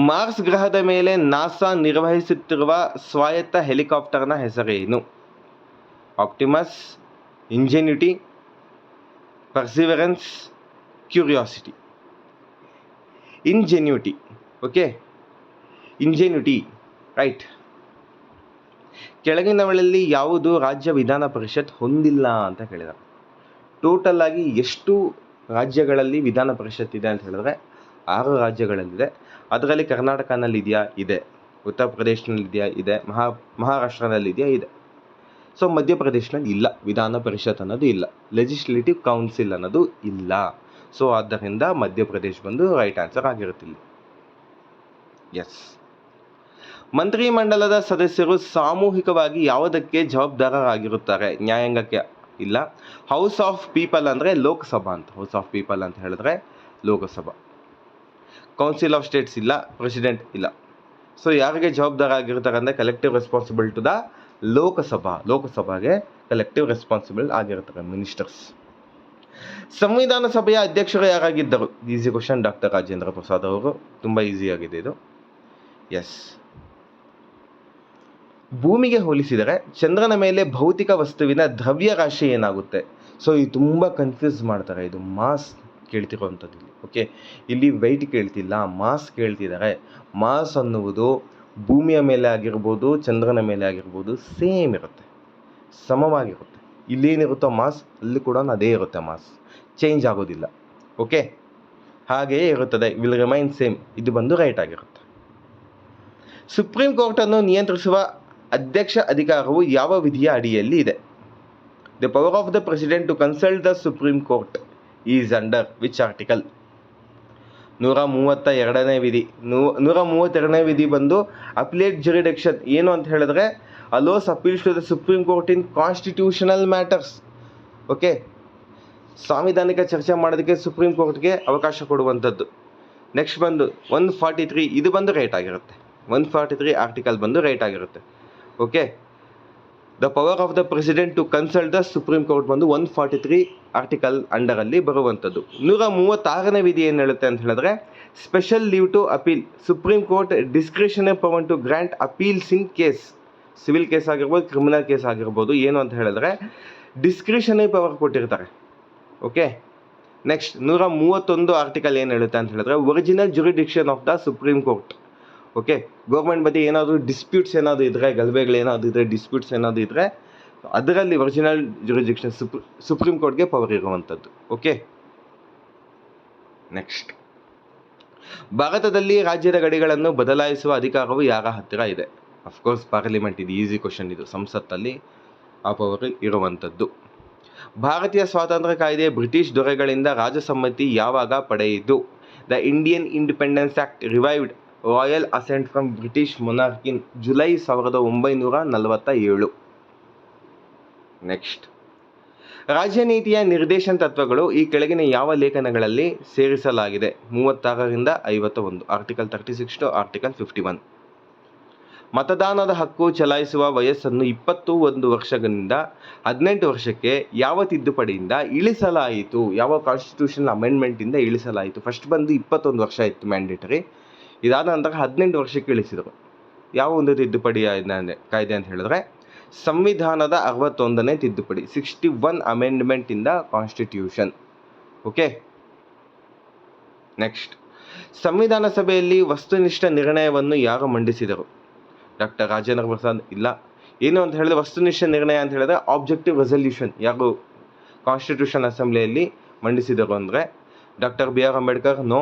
ಮಾರ್ಸ್ ಗ್ರಹದ ಮೇಲೆ ನಾಸಾ ನಿರ್ವಹಿಸುತ್ತಿರುವ ಸ್ವಾಯತ್ತ ಹೆಲಿಕಾಪ್ಟರ್ನ ಹೆಸರೇನು? Optimus, Ingenuity, Perseverance, Curiosity. Ingenuity. Okay, Ingenuity. Right. ಕೆಳಗಿನವುಗಳಲ್ಲಿ ಯಾವುದು ರಾಜ್ಯ ವಿಧಾನ ಪರಿಷತ್ ಹೊಂದಿಲ್ಲ ಅಂತ ಕೇಳಿದ್ದಾರೆ. ಟೋಟಲ್ ಆಗಿ ಎಷ್ಟು ರಾಜ್ಯಗಳಲ್ಲಿ ವಿಧಾನ ಪರಿಷತ್ ಇದೆ ಅಂತ ಹೇಳಿದ್ರೆ 6 ರಾಜ್ಯಗಳಲ್ಲಿದೆ. ಅದರಲ್ಲಿ ಕರ್ನಾಟಕನಲ್ಲಿದೆಯಾ? ಇದೆ. ಉತ್ತರ ಪ್ರದೇಶನಲ್ಲಿದೆಯಾ? ಇದೆ. ಮಹಾರಾಷ್ಟ್ರದಲ್ಲಿದೆಯಾ? ಇದೆ. ಸೊ ಮಧ್ಯಪ್ರದೇಶನಲ್ಲಿ ಇಲ್ಲ, ವಿಧಾನ ಪರಿಷತ್ ಅನ್ನೋದು ಇಲ್ಲ. ಲೆಜಿಸ್ಲೇಟಿವ್ ಕೌನ್ಸಿಲ್ ಅನ್ನೋದು ಇಲ್ಲ. ಸೊ ಆದ್ದರಿಂದ ಮಧ್ಯಪ್ರದೇಶ ಬಂದು ರೈಟ್ ಆನ್ಸರ್ ಆಗಿರುತ್ತಿಲ್ಲ. ಎಸ್. ಮಂತ್ರಿಮಂಡಲದ ಸದಸ್ಯರು ಸಾಮೂಹಿಕವಾಗಿ ಯಾವುದಕ್ಕೆ ಜವಾಬ್ದಾರರಾಗಿರುತ್ತಾರೆ? ನ್ಯಾಯಾಂಗಕ್ಕೆ? ಇಲ್ಲ. ಹೌಸ್ ಆಫ್ ಪೀಪಲ್ ಅಂದರೆ ಲೋಕಸಭಾ ಅಂತ. ಹೌಸ್ ಆಫ್ ಪೀಪಲ್ ಅಂತ ಹೇಳಿದ್ರೆ ಲೋಕಸಭಾ. ಕೌನ್ಸಿಲ್ ಆಫ್ ಸ್ಟೇಟ್ಸ್ ಇಲ್ಲ. ಪ್ರೆಸಿಡೆಂಟ್ ಇಲ್ಲ. ಸೊ ಯಾರಿಗೆ ಜವಾಬ್ದಾರ ಆಗಿರ್ತಾರೆ ಅಂದರೆ collective responsible to the Lok Sabha. ಲೋಕಸಭಾಗೆ ಕಲೆಕ್ಟಿವ್ ರೆಸ್ಪಾನ್ಸಿಬಲ್ ಆಗಿರ್ತಾರೆ ಮಿನಿಸ್ಟರ್ಸ್. ಸಂವಿಧಾನ ಸಭೆಯ ಅಧ್ಯಕ್ಷರು ಯಾರಾಗಿದ್ದರು? Easy question. Doctor Rajendra Prasad ಅವರು. ತುಂಬ ಈಸಿ ಆಗಿದೆ ಇದು. ಎಸ್. ಭೂಮಿಗೆ ಹೋಲಿಸಿದರೆ ಚಂದ್ರನ ಮೇಲೆ ಭೌತಿಕ ವಸ್ತುವಿನ ದ್ರವ್ಯರಾಶಿ ಏನಾಗುತ್ತೆ? ಸೊ ಇದು ತುಂಬ ಕನ್ಫ್ಯೂಸ್ ಮಾಡ್ತಾರೆ. ಇದು ಮಾಸ್ ಕೇಳ್ತಿರುವಂಥದ್ದು ಇಲ್ಲಿ. ಓಕೆ, ಇಲ್ಲಿ ವೆಯ್ಟ್ ಕೇಳ್ತಿಲ್ಲ, ಮಾಸ್ ಕೇಳ್ತಿದ್ದಾರೆ. ಮಾಸ್ ಅನ್ನುವುದು ಭೂಮಿಯ ಮೇಲೆ ಆಗಿರ್ಬೋದು, ಚಂದ್ರನ ಮೇಲೆ ಆಗಿರ್ಬೋದು ಸೇಮ್ ಇರುತ್ತೆ, ಸಮವಾಗಿರುತ್ತೆ. ಇಲ್ಲೇನಿರುತ್ತೋ ಮಾಸ್ ಅಲ್ಲಿ ಕೂಡ ಅದೇ ಇರುತ್ತೆ. ಮಾಸ್ ಚೇಂಜ್ ಆಗೋದಿಲ್ಲ. ಓಕೆ, ಹಾಗೆಯೇ ಇರುತ್ತದೆ. Will remain same. ಇದು ಬಂದು ರೈಟ್ ಆಗಿರುತ್ತೆ. ಸುಪ್ರೀಂ ಕೋರ್ಟನ್ನು ನಿಯಂತ್ರಿಸುವ ಅಧ್ಯಕ್ಷ ಅಧಿಕಾರವು ಯಾವ ವಿಧಿಯ ಅಡಿಯಲ್ಲಿ ಇದೆ? The power of the president to consult the supreme court is under which article? 132ನೇ ವಿಧಿ. 132ನೇ ವಿಧಿ ಬಂದು ಅಪ್ಲೇಟ್ ಜುರಿಡಿಕ್ಷನ್. ಏನು ಅಂತ ಹೇಳಿದ್ರೆ allows appeals to the supreme court in constitutional matters. Okay, ಸಾಂವಿಧಾನಿಕ ಚರ್ಚೆ ಮಾಡೋದಕ್ಕೆ ಸುಪ್ರೀಂ ಕೋರ್ಟ್ಗೆ ಅವಕಾಶ ಕೊಡುವಂಥದ್ದು. ನೆಕ್ಸ್ಟ್ ಬಂದು 143. ಇದು ಬಂದು ರೈಟ್ ಆಗಿರುತ್ತೆ. 143 ಆರ್ಟಿಕಲ್ ಬಂದು ರೈಟ್ ಆಗಿರುತ್ತೆ. Okay, the power of the president to consult the supreme Court ಬಂದು 143 ಆರ್ಟಿಕಲ್ ಅಂಡರಲ್ಲಿ ಬರುವಂಥದ್ದು. 136ನೇ ವಿಧಿ ಏನು ಹೇಳುತ್ತೆ ಅಂತ ಹೇಳಿದ್ರೆ special leave to appeal. Supreme Court discretionary power to grant appeals in case. Civil case ಆಗಿರ್ಬೋದು, ಕ್ರಿಮಿನಲ್ ಕೇಸ್ ಆಗಿರ್ಬೋದು. ಏನು ಅಂತ ಹೇಳಿದ್ರೆ ಡಿಸ್ಕ್ರಿಷನರಿ ಪವರ್ ಕೊಟ್ಟಿರ್ತಾರೆ. ಓಕೆ. ನೆಕ್ಸ್ಟ್ 131 ಆರ್ಟಿಕಲ್ ಏನು ಹೇಳುತ್ತೆ ಅಂತ ಹೇಳಿದ್ರೆ original jurisdiction of the supreme Court. Okay. Government ಬಗ್ಗೆ ಏನಾದರೂ ಡಿಸ್ಪ್ಯೂಟ್ಸ್ ಏನಾದರೂ ಇದ್ದರೆ, ಗಲಭೆಗಳು ಏನಾದರೂ ಇದ್ದರೆ, ಡಿಸ್ಪ್ಯೂಟ್ಸ್ ಏನಾದರೂ ಇದ್ದರೆ ಅದರಲ್ಲಿ ಒರಿಜಿನಲ್ ಜುರಿಡಿಕ್ಷನ್ ಸುಪ್ರೀಂ ಕೋರ್ಟ್ಗೆ ಪವರ್ ಇರುವಂಥದ್ದು. ಓಕೆ. ನೆಕ್ಸ್ಟ್, ಭಾರತದಲ್ಲಿ ರಾಜ್ಯದ ಗಡಿಗಳನ್ನು ಬದಲಾಯಿಸುವ ಅಧಿಕಾರವು ಯಾರ ಹತ್ತಿರ ಇದೆ? Of course parliament. ಇದು ಈಸಿ ಕ್ವಶನ್. ಇದು ಸಂಸತ್ತಲ್ಲಿ ಆ ಪವರ್ ಇರುವಂಥದ್ದು. ಭಾರತೀಯ ಸ್ವಾತಂತ್ರ್ಯ ಕಾಯ್ದೆ ಬ್ರಿಟಿಷ್ ದೊರೆಗಳಿಂದ ರಾಜಸಮ್ಮತಿ ಯಾವಾಗ ಪಡೆಯಿತು? The Indian Independence Act received royal assent from British monarch in July 1947. Next, ರಾಜ್ಯ ನೀತಿಯ ನಿರ್ದೇಶನ ತತ್ವಗಳು ಈ ಕೆಳಗಿನ ಯಾವ ಲೇಖನಗಳಲ್ಲಿ ಸೇರಿಸಲಾಗಿದೆ? 36ರಿಂದ 51. Article 36 to article 51. ಮತದಾನದ ಹಕ್ಕು ಚಲಾಯಿಸುವ ವಯಸ್ಸನ್ನು 21 ವರ್ಷಗಳಿಂದ 18 ವರ್ಷಕ್ಕೆ ಯಾವ ತಿದ್ದುಪಡಿಯಿಂದ ಇಳಿಸಲಾಯಿತು? ಯಾವ ಕಾನ್ಸ್ಟಿಟ್ಯೂಷನಲ್ ಅಮೆಂಡ್ಮೆಂಟಿಂದ ಇಳಿಸಲಾಯಿತು? ಫಸ್ಟ್ ಬಂದು 21 ವರ್ಷ ಇತ್ತು ಮ್ಯಾಂಡೇಟರಿ. ಇದಾದ ನಂತರ 18 ವರ್ಷಕ್ಕೆ ಇಳಿಸಿದರು. ಯಾವ ಒಂದು ತಿದ್ದುಪಡಿ ಕಾಯ್ದೆ ಅಂತ ಹೇಳಿದ್ರೆ ಸಂವಿಧಾನದ 61ನೇ ತಿದ್ದುಪಡಿ, 61 amendment in the constitution. Okay. Next, ಸಂವಿಧಾನ ಸಭೆಯಲ್ಲಿ ವಸ್ತುನಿಷ್ಠ ನಿರ್ಣಯವನ್ನು ಯಾರು ಮಂಡಿಸಿದರು? ಡಾಕ್ಟರ್ ರಾಜೇಂದ್ರ ಪ್ರಸಾದ್. ಇಲ್ಲ. ಏನು ಅಂತ ಹೇಳಿದ್ರೆ ವಸ್ತುನಿಷ್ಠ ನಿರ್ಣಯ ಅಂತ ಹೇಳಿದ್ರೆ ಆಬ್ಜೆಕ್ಟಿವ್ ರೆಸಲ್ಯೂಷನ್ ಯಾರು ಕಾನ್ಸ್ಟಿಟ್ಯೂಷನ್ ಅಸೆಂಬ್ಲಿಯಲ್ಲಿ ಮಂಡಿಸಿದರು ಅಂದರೆ doctor B R Ambedkar. No.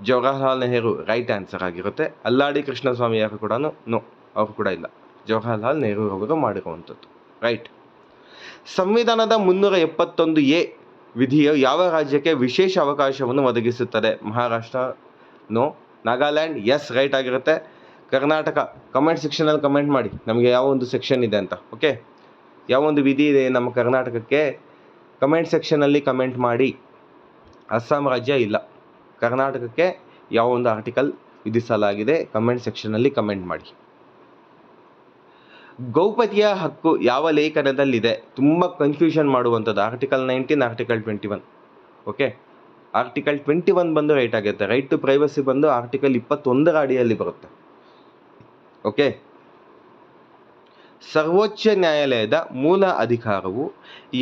Jawaharlal Nehru right answer ಆಗಿರುತ್ತೆ. ಅಲ್ಲಾಡಿ ಕೃಷ್ಣಸ್ವಾಮಿ ಯಾರು ಕೂಡ ನೋ, ಅವರು ಕೂಡ ಇಲ್ಲ. ಜವಾಹರ್ಲಾಲ್ ನೆಹರು ಅವರು ಮಾಡಿರುವಂಥದ್ದು. ರೈಟ್. ಸಂವಿಧಾನದ 371A ವಿಧಿಯು ಯಾವ ರಾಜ್ಯಕ್ಕೆ ವಿಶೇಷ ಅವಕಾಶವನ್ನು ಒದಗಿಸುತ್ತದೆ? Maharashtra. No. Nagaland. Yes, right ಆಗಿರುತ್ತೆ. ಕರ್ನಾಟಕ. ಕಮೆಂಟ್ ಸೆಕ್ಷನಲ್ಲಿ ಕಮೆಂಟ್ ಮಾಡಿ ನಮಗೆ ಯಾವ ಒಂದು ಸೆಕ್ಷನ್ ಇದೆ ಅಂತ. ಓಕೆ. ಯಾವ ಒಂದು ವಿಧಿ ಇದೆ ನಮ್ಮ ಕರ್ನಾಟಕಕ್ಕೆ ಕಮೆಂಟ್ ಸೆಕ್ಷನಲ್ಲಿ ಕಮೆಂಟ್ ಮಾಡಿ. ಅಸ್ಸಾಂ ರಾಜ್ಯ ಇಲ್ಲ. ಕರ್ನಾಟಕಕ್ಕೆ ಯಾವ ಒಂದು ಆರ್ಟಿಕಲ್ ವಿಧಿಸಲಾಗಿದೆ ಕಮೆಂಟ್ ಸೆಕ್ಷನಲ್ಲಿ ಕಮೆಂಟ್ ಮಾಡಿ. ಗೌಪ್ಯತೆಯ ಹಕ್ಕು ಯಾವ ಲೇಖನದಲ್ಲಿದೆ? ತುಂಬ ಕನ್ಫ್ಯೂಷನ್ ಮಾಡುವಂಥದ್ದು. Article 19, article 21. ಓಕೆ. ಆರ್ಟಿಕಲ್ 21 ಬಂದು ರೈಟ್ ಆಗುತ್ತೆ. ರೈಟ್ ಟು ಪ್ರೈವಸಿ ಬಂದು ಆರ್ಟಿಕಲ್ 21ರ ಅಡಿಯಲ್ಲಿ ಬರುತ್ತೆ. ಓಕೆ. ಸರ್ವೋಚ್ಚ ನ್ಯಾಯಾಲಯದ ಮೂಲ ಅಧಿಕಾರವು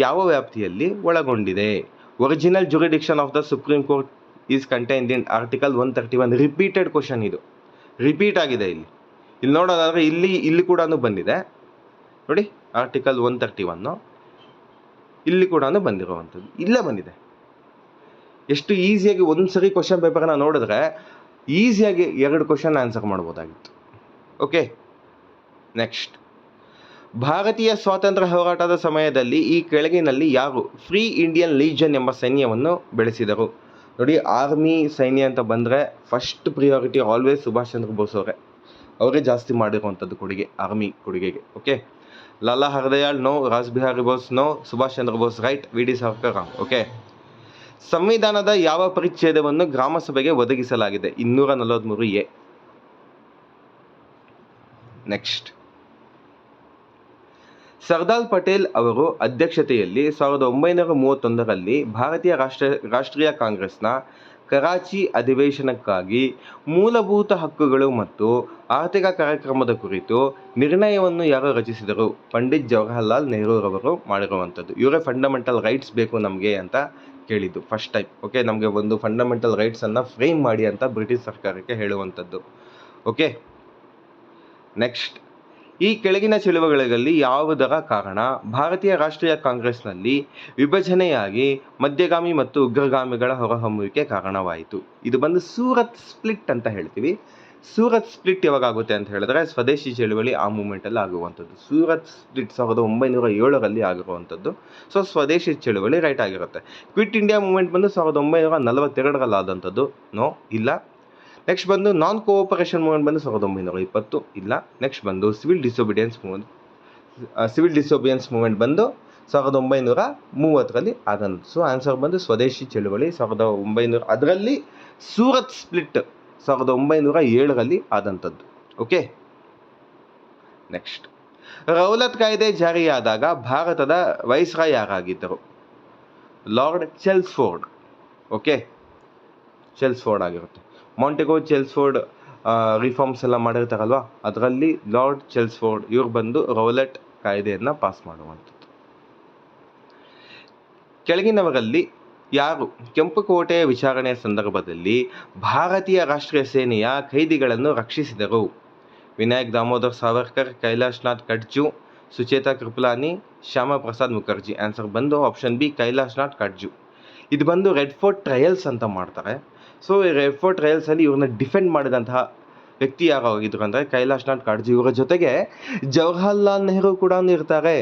ಯಾವ ವ್ಯಾಪ್ತಿಯಲ್ಲಿ ಒಳಗೊಂಡಿದೆ? Original jurisdiction of the supreme court is contained in article 131. Repeated question. ಇದು ರಿಪೀಟ್ ಆಗಿದೆ. ಇಲ್ಲಿ ನೋಡೋದಾದರೆ ಇಲ್ಲಿ ಕೂಡ ಬಂದಿದೆ ನೋಡಿ. ಆರ್ಟಿಕಲ್ 131 ಇಲ್ಲಿ ಕೂಡ ಬಂದಿರುವಂಥದ್ದು. ಇಲ್ಲೇ ಬಂದಿದೆ. ಎಷ್ಟು ಈಸಿಯಾಗಿ ಒಂದು ಸರಿ ಕ್ವಶನ್ ಪೇಪರ್ನ ನೋಡಿದ್ರೆ ಈಸಿಯಾಗಿ 2 ಕ್ವಶನ್ ಆನ್ಸರ್ ಮಾಡ್ಬೋದಾಗಿತ್ತು. ಓಕೆ. ನೆಕ್ಸ್ಟ್, ಭಾರತೀಯ ಸ್ವಾತಂತ್ರ್ಯ ಹೋರಾಟದ ಸಮಯದಲ್ಲಿ ಈ ಕೆಳಗಿನಲ್ಲಿ ಯಾರು ಫ್ರೀ ಇಂಡಿಯನ್ ಲೀಜನ್ ಎಂಬ ಸೈನ್ಯವನ್ನು ಬೆಳೆಸಿದರು? ನೋಡಿ, ಆರ್ಮಿ ಸೈನ್ಯ ಅಂತ ಬಂದರೆ first priority always Subhash Chandra Bose ಅವರೇ ಜಾಸ್ತಿ ಮಾಡಿರುವಂಥದ್ದು ಕೊಡುಗೆ, ಆರ್ಮಿ ಕೊಡುಗೆಗೆ. Okay. Lala Hardayal no. Rash Behari Bose no. Subhash Chandra Bose right. V D Savarkar. Okay. ಸಂವಿಧಾನದ ಯಾವ ಪರಿಚ್ಛೇದವನ್ನು ಗ್ರಾಮ ಸಭೆಗೆ ಒದಗಿಸಲಾಗಿದೆ? 243A. ನೆಕ್ಸ್ಟ್, ಸರ್ದಾರ್ ಪಟೇಲ್ ಅವರು ಅಧ್ಯಕ್ಷತೆಯಲ್ಲಿ 1931ರಲ್ಲಿ ಭಾರತೀಯ ರಾಷ್ಟ್ರೀಯ ಕಾಂಗ್ರೆಸ್ನ ಕರಾಚಿ ಅಧಿವೇಶನಕ್ಕಾಗಿ ಮೂಲಭೂತ ಹಕ್ಕುಗಳು ಮತ್ತು ಆರ್ಥಿಕ ಕಾರ್ಯಕ್ರಮದ ಕುರಿತು ನಿರ್ಣಯವನ್ನು ಯಾರು ರಚಿಸಿದರು? ಪಂಡಿತ್ ಜವಾಹರ್ಲಾಲ್ ನೆಹರು ಅವರು ಮಾಡಿರುವಂಥದ್ದು. ಇವರೇ ಫಂಡಮೆಂಟಲ್ ರೈಟ್ಸ್ ಬೇಕು ನಮಗೆ ಅಂತ ಕೇಳಿದ್ದು ಫಸ್ಟ್ ಟೈಮ್. ಓಕೆ. ನಮಗೆ ಒಂದು ಫಂಡಮೆಂಟಲ್ ರೈಟ್ಸನ್ನು ಫ್ರೇಮ್ ಮಾಡಿ ಅಂತ ಬ್ರಿಟಿಷ್ ಸರ್ಕಾರಕ್ಕೆ ಹೇಳುವಂಥದ್ದು. ಓಕೆ. ನೆಕ್ಸ್ಟ್, ಈ ಕೆಳಗಿನ ಚಳುವಳಿಗಳಲ್ಲಿ ಯಾವುದರ ಕಾರಣ ಭಾರತೀಯ ರಾಷ್ಟ್ರೀಯ ಕಾಂಗ್ರೆಸ್ನಲ್ಲಿ ವಿಭಜನೆಯಾಗಿ ಮಧ್ಯಗಾಮಿ ಮತ್ತು ಉಗ್ರಗಾಮಿಗಳ ಹೊರಹೊಮ್ಮುವಿಕೆ ಕಾರಣವಾಯಿತು? ಇದು ಬಂದು ಸೂರತ್ ಸ್ಪ್ಲಿಟ್ ಅಂತ ಹೇಳ್ತೀವಿ. ಸೂರತ್ ಸ್ಪ್ಲಿಟ್ ಯಾವಾಗ ಆಗುತ್ತೆ ಅಂತ ಹೇಳಿದ್ರೆ ಸ್ವದೇಶಿ ಚಳುವಳಿ ಆ ಮೂಮೆಂಟಲ್ಲಿ ಆಗುವಂಥದ್ದು. ಸೂರತ್ ಸ್ಪ್ಲಿಟ್ 1907ರಲ್ಲಿ ಆಗಿರುವಂಥದ್ದು. ಸೊ ಸ್ವದೇಶಿ ಚಳುವಳಿ ರೈಟ್ ಆಗಿರುತ್ತೆ. ಕ್ವಿಟ್ ಇಂಡಿಯಾ ಮೂಮೆಂಟ್ ಬಂದು 1942ರಲ್ಲಿ ಆದಂಥದ್ದು. ನೋ, ಇಲ್ಲ. ನೆಕ್ಸ್ಟ್ ಬಂದು ನಾನ್ ಕೋಆಪರೇಷನ್ ಮೂವ್ಮೆಂಟ್ ಬಂದು 1920. ಇಲ್ಲ. ನೆಕ್ಸ್ಟ್ ಬಂದು ಸಿವಿಲ್ ಡಿಸೊಬಿಡಿಯನ್ಸ್ ಮೂವ್ಮೆಂಟ್ ಬಂದು 1930ರಲ್ಲಿ ಆದಂಥದ್ದು. ಸೊ ಆನ್ಸರ್ ಬಂದು ಸ್ವದೇಶಿ ಚಳುವಳಿ 1900. ಅದರಲ್ಲಿ ಸೂರತ್ ಸ್ಪ್ಲಿಟ್ 1907ರಲ್ಲಿ ಆದಂಥದ್ದು. ಓಕೆ. ನೆಕ್ಸ್ಟ್, ರೌಲತ್ ಕಾಯ್ದೆ ಜಾರಿಯಾದಾಗ ಭಾರತದ ವೈಸ್ರಾಯ್ ಯಾರಾಗಿದ್ದರು? Lord Chelmsford. ಓಕೆ. ಚೆಲ್ಸ್ಫೋರ್ಡ್ ಆಗಿರುತ್ತೆ. ಮಾಂಟೆಗೋ ಚೆಲ್ಸ್ಫೋರ್ಡ್ ರಿಫಾರ್ಮ್ಸ್ ಎಲ್ಲ ಮಾಡಿರ್ತಾರಲ್ವ, ಅದರಲ್ಲಿ ಲಾರ್ಡ್ ಚೆಲ್ಸ್ಫೋರ್ಡ್ ಇವ್ರು ಬಂದು ರೌಲೆಟ್ ಕಾಯ್ದೆಯನ್ನು ಪಾಸ್ ಮಾಡುವಂಥದ್ದು. ಕೆಳಗಿನವರಲ್ಲಿ ಯಾರು ಕೆಂಪುಕೋಟೆಯ ವಿಚಾರಣೆಯ ಸಂದರ್ಭದಲ್ಲಿ ಭಾರತೀಯ ರಾಷ್ಟ್ರೀಯ ಸೇನೆಯ ಖೈದಿಗಳನ್ನು ರಕ್ಷಿಸಿದರು? ವಿನಾಯಕ್ ದಾಮೋದರ್ ಸಾವರ್ಕರ್, ಕೈಲಾಶ್ನಾಥ್ ಕಟ್ಜು, ಸುಚೇತಾ ಕೃಪಲಾನಿ, ಶ್ಯಾಮ ಪ್ರಸಾದ್ ಮುಖರ್ಜಿ. ಆನ್ಸರ್ ಬಂದು ಆಪ್ಷನ್ ಬಿ, ಕೈಲಾಶ್ನಾಥ್ ಕಟ್ಜು. ಇದು ಬಂದು ರೆಡ್ ಫೋರ್ಟ್ ಟ್ರಯಲ್ಸ್ ಅಂತ ಮಾಡ್ತಾರೆ. ಸೊ ಈ ರೆಡ್ ಫೋರ್ಟ್ ಟ್ರಯಲ್ಸಲ್ಲಿ ಇವ್ರನ್ನ ಡಿಫೆಂಡ್ ಮಾಡಿದಂತಹ ವ್ಯಕ್ತಿ ಯಾರು ಆಗಿದ್ರು ಅಂದರೆ ಕೈಲಾಶ್ನಾಥ್ ಕಟ್ಜು. ಇವರ ಜೊತೆಗೆ ಜವಾಹರ್ಲಾಲ್ ನೆಹರು ಕೂಡ ಇರ್ತಾರೆ.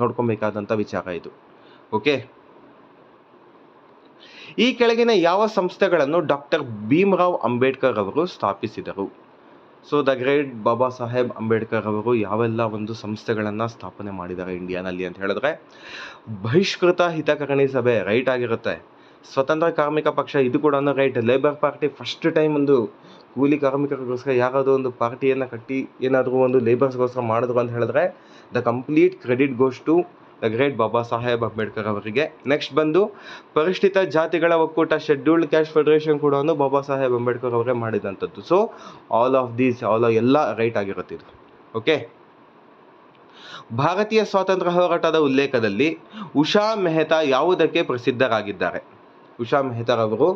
ನೋಡ್ಕೊಬೇಕಾದಂಥ ವಿಚಾರ ಇದು. ಓಕೆ, ಈ ಕೆಳಗಿನ ಯಾವ ಸಂಸ್ಥೆಗಳನ್ನು ಡಾಕ್ಟರ್ ಭೀಮರಾವ್ ಅಂಬೇಡ್ಕರ್ ಅವರು ಸ್ಥಾಪಿಸಿದರು? So the great Baba Saheb Ambedkar ಅವರು ಯಾವೆಲ್ಲ ಒಂದು ಸಂಸ್ಥೆಗಳನ್ನು ಸ್ಥಾಪನೆ ಮಾಡಿದ್ದಾರೆ ಇಂಡಿಯಾನಲ್ಲಿ ಅಂತ ಹೇಳಿದ್ರೆ, ಬಹಿಷ್ಕೃತ ಹಿತಕರಣಿ ಸಭೆ ರೈಟ್ ಆಗಿರುತ್ತೆ. ಸ್ವತಂತ್ರ ಕಾರ್ಮಿಕ ಪಕ್ಷ ಇದು ಕೂಡ right. Labour party first time ಒಂದು ಕೂಲಿ ಕಾರ್ಮಿಕರಿಗೋಸ್ಕರ ಯಾರಾದರೂ ಒಂದು ಪಾರ್ಟಿಯನ್ನು ಕಟ್ಟಿ ಏನಾದರೂ ಒಂದು ಲೇಬರ್ಸ್ಗೋಸ್ಕರ ಮಾಡಿದ್ರು ಅಂತ ಹೇಳಿದ್ರೆ the complete credit goes to the great Baba Saheb Ambedkar ಅವರಿಗೆ. ನೆಕ್ಸ್ಟ್ ಬಂದು ಪರಿಶಿಷ್ಟ ಜಾತಿಗಳ ಒಕ್ಕೂಟ ಶೆಡ್ಯೂಲ್ಡ್ ಕ್ಯಾಸ್ಟ್ ಫೆಡರೇಷನ್ ಕೂಡ ಬಾಬಾ ಸಾಹೇಬ್ ಅಂಬೇಡ್ಕರ್ ಅವರೇ ಮಾಡಿದಂಥದ್ದು. ಸೊ ಆಲ್ ಆಫ್ ದೀಸ್ ಎಲ್ಲ ರೈಟ್ ಆಗಿರುತ್ತೆ ಇದು. ಓಕೆ, ಭಾರತೀಯ ಸ್ವಾತಂತ್ರ್ಯ ಹೋರಾಟದ ಉಲ್ಲೇಖದಲ್ಲಿ ಉಷಾ ಮೆಹ್ತಾ ಯಾವುದಕ್ಕೆ ಪ್ರಸಿದ್ಧರಾಗಿದ್ದಾರೆ? ಉಷಾ ಮೆಹ್ತಾ ಅವರು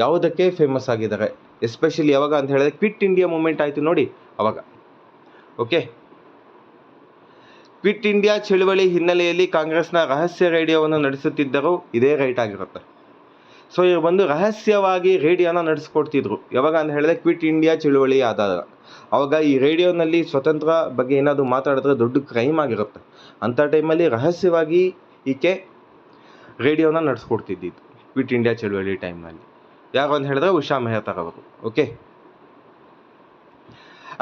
ಯಾವುದಕ್ಕೆ ಫೇಮಸ್ ಆಗಿದ್ದಾರೆ? ಎಸ್ಪೆಷಲಿ ಯಾವಾಗ ಅಂತ ಹೇಳಿದ್ರೆ ಕ್ವಿಟ್ ಇಂಡಿಯಾ ಮೂವ್ಮೆಂಟ್ ಆಯಿತು ನೋಡಿ ಅವಾಗ. ಓಕೆ, ಕ್ವಿಟ್ ಇಂಡಿಯಾ ಚಳುವಳಿ ಹಿನ್ನೆಲೆಯಲ್ಲಿ ಕಾಂಗ್ರೆಸ್ನ ರಹಸ್ಯ ರೇಡಿಯೋವನ್ನು ನಡೆಸುತ್ತಿದ್ದರು, ಇದೇ ರೈಟ್ ಆಗಿರುತ್ತೆ. ಸೊ ಇವರು ಬಂದು ರಹಸ್ಯವಾಗಿ ರೇಡಿಯೋನ ನಡೆಸ್ಕೊಡ್ತಿದ್ರು. ಯಾವಾಗ ಅಂತ ಹೇಳಿದ್ರೆ ಕ್ವಿಟ್ ಇಂಡಿಯಾ ಚಳುವಳಿ ಆದಾಗ. ಅವಾಗ ಈ ರೇಡಿಯೋನಲ್ಲಿ ಸ್ವತಂತ್ರ ಬಗ್ಗೆ ಏನಾದರೂ ಮಾತಾಡಿದ್ರೆ ದೊಡ್ಡ ಕ್ರೈಮ್ ಆಗಿರುತ್ತೆ. ಅಂಥ ಟೈಮಲ್ಲಿ ರಹಸ್ಯವಾಗಿ ಈಕೆ ರೇಡಿಯೋನ ನಡೆಸ್ಕೊಡ್ತಿದ್ದಿದ್ದು ಕ್ವಿಟ್ ಇಂಡಿಯಾ ಚಳುವಳಿ ಟೈಮ್ನಲ್ಲಿ. ಯಾರು ಅಂತ ಹೇಳಿದ್ರೆ ಉಷಾ ಮೆಹ್ತಾ ಅವರು. ಓಕೆ,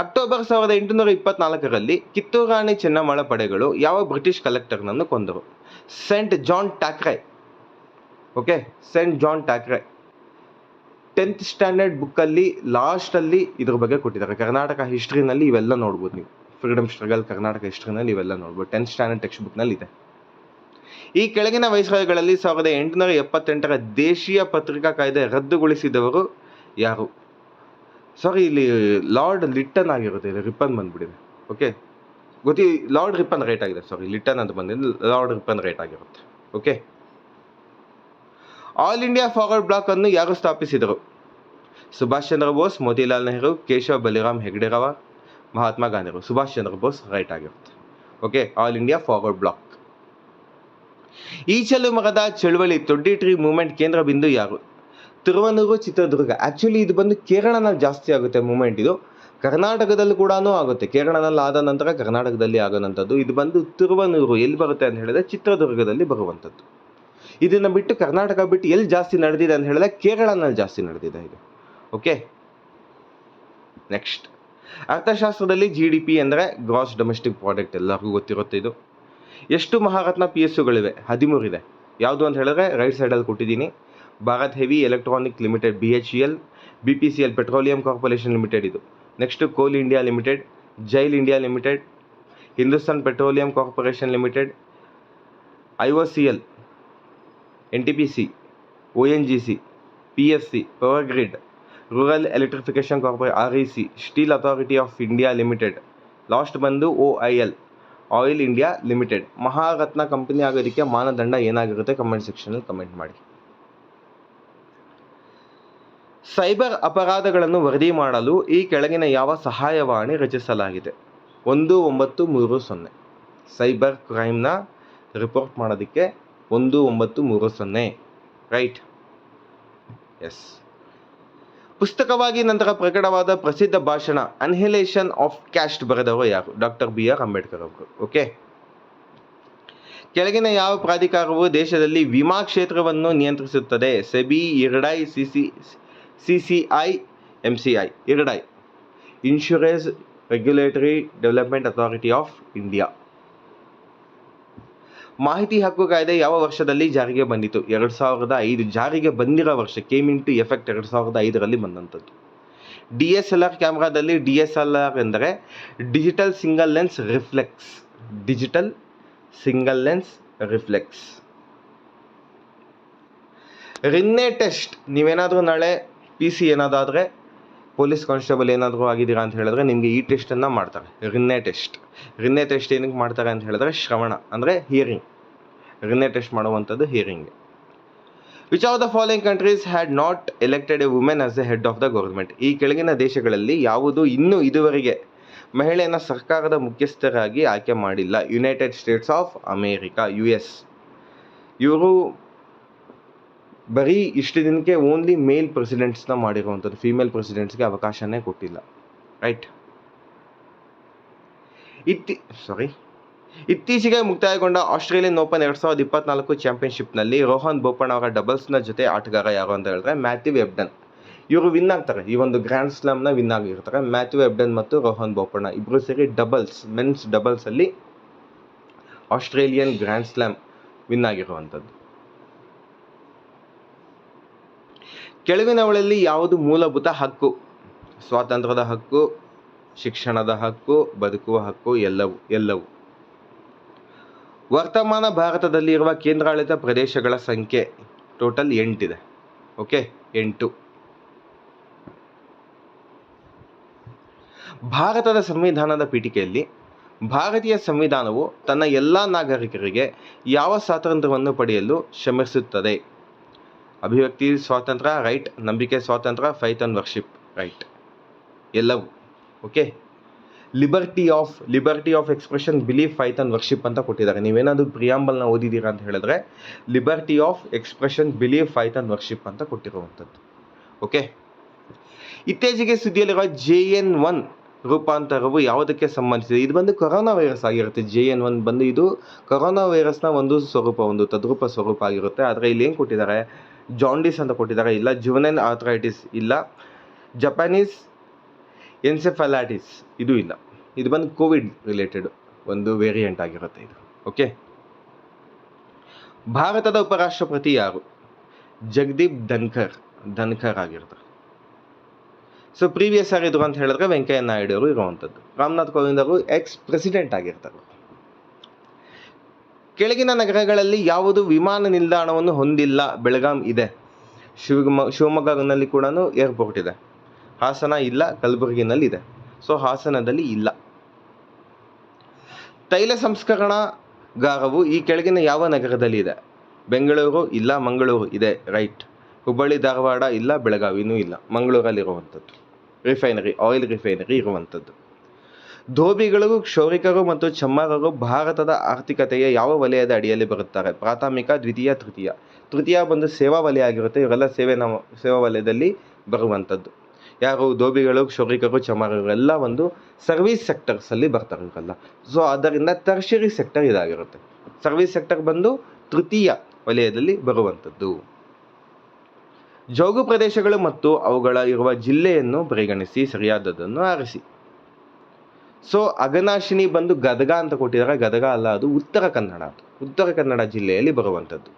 ಅಕ್ಟೋಬರ್ 1824ರಲ್ಲಿ ಕಿತ್ತೂರು ರಾಣಿ ಚೆನ್ನಮ್ಮಳ ಪಡೆಗಳು ಯಾವ ಬ್ರಿಟಿಷ್ ಕಲೆಕ್ಟರ್ನನ್ನು ಕೊಂದರು? Saint John Thackeray. Okay, saint John Thackeray 10th standard ಬುಕ್ಕಲ್ಲಿ ಲಾಸ್ಟಲ್ಲಿ ಇದ್ರ ಬಗ್ಗೆ ಕೊಟ್ಟಿದ್ದಾರೆ. ಕರ್ನಾಟಕ ಹಿಸ್ಟ್ರಿನಲ್ಲಿ ಇವೆಲ್ಲ ನೋಡ್ಬೋದು ನೀವು. ಫ್ರೀಡಮ್ ಸ್ಟ್ರಗಲ್ ಕರ್ನಾಟಕ ಹಿಸ್ಟ್ರಿನಲ್ಲಿ ಇವೆಲ್ಲ ನೋಡ್ಬೋದು. 10th ಸ್ಟ್ಯಾಂಡರ್ಡ್ ಟೆಕ್ಸ್ಟ್ ಬುಕ್ನಲ್ಲಿ ಇದೆ. ಈ ಕೆಳಗಿನ ವೈಸ್ರಾಯ್ಗಳಲ್ಲಿ 1878ರ ದೇಶೀಯ ಪತ್ರಿಕಾ ಕಾಯ್ದೆ ರದ್ದುಗೊಳಿಸಿದವರು ಯಾರು? ಸಾರಿ, ಇಲ್ಲಿ ಲಾರ್ಡ್ ಲಿಟ್ಟನ್ ಆಗಿರುತ್ತೆ. ಇಲ್ಲಿ ರಿಪ್ಪನ್ ಬಂದ್ಬಿಟ್ಟಿದೆ. ಓಕೆ, ಲಾರ್ಡ್ ರಿಪ್ಪನ್ ರೈಟ್ ಆಗಿದೆ. ಸಾರಿ, ಲಿಟ್ಟನ್ ಅಂತ ಬಂದಿದೆ, ಲಾರ್ಡ್ ರಿಪ್ಪನ್ ರೈಟ್ ಆಗಿರುತ್ತೆ. Okay, All India Forward Bloc ಅನ್ನು ಯಾರು ಸ್ಥಾಪಿಸಿದರು? ಸುಭಾಷ್ ಚಂದ್ರ ಬೋಸ್, ಮೋತಿಲಾಲ್ ನೆಹರು, ಕೇಶವ್ ಬಲಿರಾಮ್ ಹೆಗ್ಡೆರವರ್, ಮಹಾತ್ಮ ಗಾಂಧಿರು. ಸುಭಾಷ್ ಚಂದ್ರ ಬೋಸ್ ರೈಟ್ ಆಗಿರುತ್ತೆ. Okay, All India Forward Bloc. ಈಚಲು ಮರದ ಚಳುವಳಿ ತೊಡ್ಡಿ ಟ್ರೀ ಮೂವ್ಮೆಂಟ್ ಕೇಂದ್ರ ಬಿಂದು ಯಾರು? ತಿರುವನೂರು, ಚಿತ್ರದುರ್ಗ. ಆ್ಯಕ್ಚುಲಿ ಇದು ಬಂದು ಕೇರಳನಲ್ಲಿ ಜಾಸ್ತಿ ಆಗುತ್ತೆ ಮೂವ್ಮೆಂಟ್. ಇದು ಕರ್ನಾಟಕದಲ್ಲಿ ಕೂಡ ಆಗುತ್ತೆ. ಕೇರಳನಲ್ಲಿ ಆದ ನಂತರ ಕರ್ನಾಟಕದಲ್ಲಿ ಆಗೋಂಥದ್ದು. ಇದು ಬಂದು ತಿರುವನೂರು ಎಲ್ಲಿ ಬರುತ್ತೆ ಅಂತ ಹೇಳಿದ್ರೆ ಚಿತ್ರದುರ್ಗದಲ್ಲಿ ಬರುವಂಥದ್ದು. ಇದನ್ನು ಬಿಟ್ಟು ಕರ್ನಾಟಕ ಬಿಟ್ಟು ಎಲ್ಲಿ ಜಾಸ್ತಿ ನಡೆದಿದೆ ಅಂತ ಹೇಳಿದ್ರೆ ಕೇರಳನಲ್ಲಿ ಜಾಸ್ತಿ ನಡೆದಿದೆ ಇದು. ಓಕೆ, ನೆಕ್ಸ್ಟ್ ಅರ್ಥಶಾಸ್ತ್ರದಲ್ಲಿ GDP ಅಂದರೆ ಗ್ರಾಸ್ ಡೊಮೆಸ್ಟಿಕ್ ಪ್ರಾಡಕ್ಟ್, ಎಲ್ಲರಿಗೂ ಗೊತ್ತಿರುತ್ತೆ ಇದು. ಎಷ್ಟು ಮಹಾರತ್ನ PSUಗಳಿವೆ? 13 ಇದೆ. ಯಾವುದು ಅಂತ ಹೇಳಿದ್ರೆ ರೈಟ್ ಸೈಡಲ್ಲಿ ಕೊಟ್ಟಿದ್ದೀನಿ. Bharat heavy electronic limited BHEL, BPCL petroleum corporation limited ಇದು. ನೆಕ್ಸ್ಟ್ ಕೋಲ್ India limited, jail India limited, Hindustan petroleum corporation limited, IOCL, NTPC, ONGC, PFC, power grid, rural electrification corporation REC, steel authority of India limited, last ಬಂದು OIL, oil India limited. Maharatna company ಆಗೋದಕ್ಕೆ ಮಾನದಂಡ ಏನಾಗಿರುತ್ತೆ comment ಸೆಕ್ಷನಲ್ಲಿ comment ಮಾಡಿ. Cyber ಅಪರಾಧಗಳನ್ನು ವರದಿ ಮಾಡಲು ಈ ಕೆಳಗಿನ ಯಾವ ಸಹಾಯವಾಣಿ ರಚಿಸಲಾಗಿದೆ? 1930. ಸೈಬರ್ ಕ್ರೈಮ್ನ ರಿಪೋರ್ಟ್ ಮಾಡೋದಕ್ಕೆ 1930 ರೈಟ್. ಎಸ್. ಪುಸ್ತಕವಾಗಿ ನಂತರ ಪ್ರಕಟವಾದ ಪ್ರಸಿದ್ಧ ಭಾಷಣ ಅನ್ಹಿಲೇಷನ್ ಆಫ್ ಕ್ಯಾಸ್ಟ್ ಬರೆದವರು ಯಾರು? ಡಾಕ್ಟರ್ BR ಅಂಬೇಡ್ಕರ್ ಅವರು. ಓಕೆ, ಕೆಳಗಿನ ಯಾವ ಪ್ರಾಧಿಕಾರವು ದೇಶದಲ್ಲಿ ವಿಮಾ ಕ್ಷೇತ್ರವನ್ನು ನಿಯಂತ್ರಿಸುತ್ತದೆ? SEBI, IRDAI, CCI, MCI. IRDAI, insurance regulatory development authority of India. ಮಾಹಿತಿ ಹಕ್ಕು ಕಾಯ್ದೆ ಯಾವ ವರ್ಷದಲ್ಲಿ ಜಾರಿಗೆ ಬಂದಿತು? 2005. ಜಾರಿಗೆ ಬಂದಿರೋ ವರ್ಷ ಕೇಮ್ ಇನ್ ಟು ಎಫೆಕ್ಟ್ 2005ರಲ್ಲಿ ಬಂದಂಥದ್ದು. DSLR ಕ್ಯಾಮ್ರಾದಲ್ಲಿ DSLR ಎಂದರೆ digital single lens reflex. Digital single lens reflex. Rinne test, ನೀವೇನಾದರೂ ನಾಳೆ PC ಏನಾದಾದರೆ ಪೊಲೀಸ್ ಕಾನ್ಸ್ಟೇಬಲ್ ಏನಾದರೂ ಆಗಿದ್ದೀರಾ ಅಂತ ಹೇಳಿದ್ರೆ ನಿಮಗೆ ಈ ಟೆಸ್ಟನ್ನು ಮಾಡ್ತಾರೆ, ರಿನ್ನೆ ಟೆಸ್ಟ್ ಏನಕ್ಕೆ ಮಾಡ್ತಾರೆ ಅಂತ ಹೇಳಿದ್ರೆ ಶ್ರವಣ ಅಂದರೆ ಹಿಯರಿಂಗ್. ರಿನ್ನೆ ಟೆಸ್ಟ್ ಮಾಡುವಂಥದ್ದು hearing. Which of the following countries had not elected A women as the head of the government? ಈ ಕೆಳಗಿನ ದೇಶಗಳಲ್ಲಿ ಯಾವುದು ಇನ್ನೂ ಇದುವರೆಗೆ ಮಹಿಳೆಯನ್ನು ಸರ್ಕಾರದ ಮುಖ್ಯಸ್ಥರಾಗಿ ಆಯ್ಕೆ ಮಾಡಿಲ್ಲ? United States of America, US. ಇವರು ಬರೀ ಇಷ್ಟು ದಿನಕ್ಕೆ ಓನ್ಲಿ ಮೇಲ್ ಪ್ರೆಸಿಡೆಂಟ್ಸ್ನ ಮಾಡಿರುವಂಥದ್ದು, ಫೀಮೇಲ್ ಪ್ರೆಸಿಡೆಂಟ್ಸ್ಗೆ ಅವಕಾಶನೇ ಕೊಟ್ಟಿಲ್ಲ. ರೈಟ್. ಇತ್ತೀಚೆಗೆ ಮುಕ್ತಾಯಗೊಂಡ ಆಸ್ಟ್ರೇಲಿಯನ್ ಓಪನ್ 2024 ಚಾಂಪಿಯನ್ಶಿಪ್ನಲ್ಲಿ ರೋಹನ್ ಬೋಪಣ್ಣ ಅವರ ಡಬಲ್ಸ್ನ ಜೊತೆ ಆಟಗಾರ ಯಾರು ಅಂತ ಹೇಳಿದ್ರೆ ಮ್ಯಾಥ್ಯೂ ಎಬ್ಡನ್. ಇವರು ವಿನ್ ಆಗ್ತಾರೆ, ಈ ಒಂದು ಗ್ರ್ಯಾಂಡ್ ಸ್ಲಾಮ್ನ ವಿನ್ ಆಗಿರ್ತಾರೆ. ಮ್ಯಾಥ್ಯೂ ಎಬ್ಡನ್ ಮತ್ತು ರೋಹನ್ ಬೋಪಣ್ಣ ಇಬ್ಬರು ಸೇರಿ ಡಬಲ್ಸ್, ಮೆನ್ಸ್ ಡಬಲ್ಸಲ್ಲಿ ಆಸ್ಟ್ರೇಲಿಯನ್ ಗ್ರ್ಯಾಂಡ್ ಸ್ಲಾಮ್ ವಿನ್ ಆಗಿರುವಂಥದ್ದು. ಕೆಳಗಿನವುಗಳಲ್ಲಿ ಯಾವುದು ಮೂಲಭೂತ ಹಕ್ಕು? ಸ್ವಾತಂತ್ರ್ಯದ ಹಕ್ಕು, ಶಿಕ್ಷಣದ ಹಕ್ಕು, ಬದುಕುವ ಹಕ್ಕು, ಎಲ್ಲವೂ. ವರ್ತಮಾನ ಭಾರತದಲ್ಲಿ ಇರುವ ಕೇಂದ್ರಾಡಳಿತ ಪ್ರದೇಶಗಳ ಸಂಖ್ಯೆ ಟೋಟಲ್ 8 ಇದೆ. ಓಕೆ, 8. ಭಾರತದ ಸಂವಿಧಾನದ ಪೀಠಿಕೆಯಲ್ಲಿ ಭಾರತೀಯ ಸಂವಿಧಾನವು ತನ್ನ ಎಲ್ಲ ನಾಗರಿಕರಿಗೆ ಯಾವ ಸ್ವಾತಂತ್ರ್ಯವನ್ನು ಪಡೆಯಲು ಶ್ರಮಿಸುತ್ತದೆ? ಅಭಿವ್ಯಕ್ತಿ ಸ್ವಾತಂತ್ರ್ಯ, ರೈಟ್. ನಂಬಿಕೆ ಸ್ವಾತಂತ್ರ್ಯ, ಫೈತ್ ಅಂಡ್ ವರ್ಷಿಪ್, ರೈಟ್. ಎಲ್ಲವೂ. Okay. Liberty of expression, belief, faith and worship ಅಂತ ಕೊಟ್ಟಿದ್ದಾರೆ. ನೀವೇನಾದರೂ ಪ್ರಿಯಾಂಬಲ್ನ ಓದಿದ್ದೀರಾ ಅಂತ ಹೇಳಿದ್ರೆ liberty of expression, belief, faith and worship ಅಂತ ಕೊಟ್ಟಿರುವಂಥದ್ದು. ಓಕೆ. ಇತ್ತೀಚೆಗೆ ಸುದ್ದಿಯಲ್ಲಿರುವ JN1 ರೂಪಾಂತರವು ಯಾವುದಕ್ಕೆ ಸಂಬಂಧಿಸಿದೆ? ಇದು ಬಂದು ಕೊರೋನಾ ವೈರಸ್ ಆಗಿರುತ್ತೆ. JN1 ಬಂದು ಇದು ಕೊರೋನಾ ವೈರಸ್ನ ಒಂದು ಸ್ವರೂಪ, ಒಂದು ತದ್ರೂಪ ಸ್ವರೂಪ ಆಗಿರುತ್ತೆ. ಆದರೆ ಇಲ್ಲಿ ಏನು ಕೊಟ್ಟಿದ್ದಾರೆ? ಜಾಂಡಿಸ್ ಅಂತ ಕೊಟ್ಟಿದ್ದಾರೆ, ಇಲ್ಲ ಜುವೆನೈಲ್ ಆರ್ಥರೈಟಿಸ್, ಇಲ್ಲ ಜಪಾನೀಸ್ ಎನ್ಸೆಫಲೈಟಿಸ್, ಇದು ಇಲ್ಲ. ಇದು ಬಂದು ಕೋವಿಡ್ ರಿಲೇಟೆಡ್ ಒಂದು ವೇರಿಯಂಟ್ ಆಗಿರುತ್ತೆ ಇದು. ಓಕೆ. ಭಾರತದ ಉಪರಾಷ್ಟ್ರಪತಿ ಯಾರು? ಜಗದೀಪ್ ಧನ್ಕರ್ ಆಗಿರ್ತಾರೆ. ಸೊ ಪ್ರೀವಿಯಸ್ ಆಗಿದ್ರು ಅಂತ ಹೇಳಿದ್ರೆ ವೆಂಕಯ್ಯ ನಾಯ್ಡು ಅವರು ಇರುವಂಥದ್ದು. ರಾಮನಾಥ್ ಕೋವಿಂದ್ ಅವರು ಪ್ರೆಸಿಡೆಂಟ್ ಆಗಿರ್ತಾರೆ. ಕೆಳಗಿನ ನಗರಗಳಲ್ಲಿ ಯಾವುದು ವಿಮಾನ ನಿಲ್ದಾಣವನ್ನು ಹೊಂದಿಲ್ಲ? ಬೆಳಗಾಂ ಇದೆ, ಶಿವಮೊಗ್ಗನಲ್ಲಿ ಕೂಡ ಏರ್ಪೋರ್ಟ್ ಇದೆ. ಹಾಸನ ಇಲ್ಲ, ಕಲಬುರಗಿನಲ್ಲಿ ಇದೆ. ಸೊ ಹಾಸನದಲ್ಲಿ ಇಲ್ಲ. ತೈಲ ಸಂಸ್ಕರಣಾಗಾರವು ಈ ಕೆಳಗಿನ ಯಾವ ನಗರದಲ್ಲಿ ಇದೆ? ಬೆಂಗಳೂರು ಇಲ್ಲ, ಮಂಗಳೂರು ಇದೆ, ರೈಟ್. ಹುಬ್ಬಳ್ಳಿ, ಧಾರವಾಡ ಇಲ್ಲ, ಬೆಳಗಾವಿನೂ ಇಲ್ಲ, ಮಂಗಳೂರಲ್ಲಿರುವಂಥದ್ದು. ರಿಫೈನರಿ, ಆಯಿಲ್ ರಿಫೈನರಿ ಇರುವಂಥದ್ದು. ಧೋಬಿಗಳು, ಕ್ಷೌರಿಕರು ಮತ್ತು ಚಮ್ಮಾರರು ಭಾರತದ ಆರ್ಥಿಕತೆಯ ಯಾವ ವಲಯದ ಅಡಿಯಲ್ಲಿ ಬರುತ್ತಾರೆ? ಪ್ರಾಥಮಿಕ, ದ್ವಿತೀಯ, ತೃತೀಯ. ತೃತೀಯ ಬಂದು ಸೇವಾ ವಲಯ ಆಗಿರುತ್ತೆ. ಇವರೆಲ್ಲ ಸೇವಾ ವಲಯದಲ್ಲಿ ಬರುವಂಥದ್ದು. ಯಾರು? ಧೋಬಿಗಳು, ಕ್ಷೌರಿಕರು, ಚಮ್ಮಾರರು ಎಲ್ಲ ಒಂದು ಸರ್ವಿಸ್ ಸೆಕ್ಟರ್ಸಲ್ಲಿ ಬರ್ತಾರೆ ಇವರೆಲ್ಲ. ಸೊ ಆದ್ದರಿಂದ ಟರ್ಷರಿ ಸೆಕ್ಟರ್ ಇದಾಗಿರುತ್ತೆ. ಸರ್ವಿಸ್ ಸೆಕ್ಟರ್ ಬಂದು ತೃತೀಯ ವಲಯದಲ್ಲಿ ಬರುವಂಥದ್ದು. ಜೌಗು ಪ್ರದೇಶಗಳು ಮತ್ತು ಅವುಗಳ ಇರುವ ಜಿಲ್ಲೆಯನ್ನು ಪರಿಗಣಿಸಿ ಸರಿಯಾದದನ್ನು ಆರಿಸಿ. ಸೊ ಅಘನಾಶಿನಿ ಬಂದು ಗದಗ ಅಂತ ಕೊಟ್ಟಿದ್ದಾರೆ. ಗದಗ ಅಲ್ಲ, ಅದು ಉತ್ತರ ಕನ್ನಡ ಜಿಲ್ಲೆಯಲ್ಲಿ ಬರುವಂಥದ್ದು.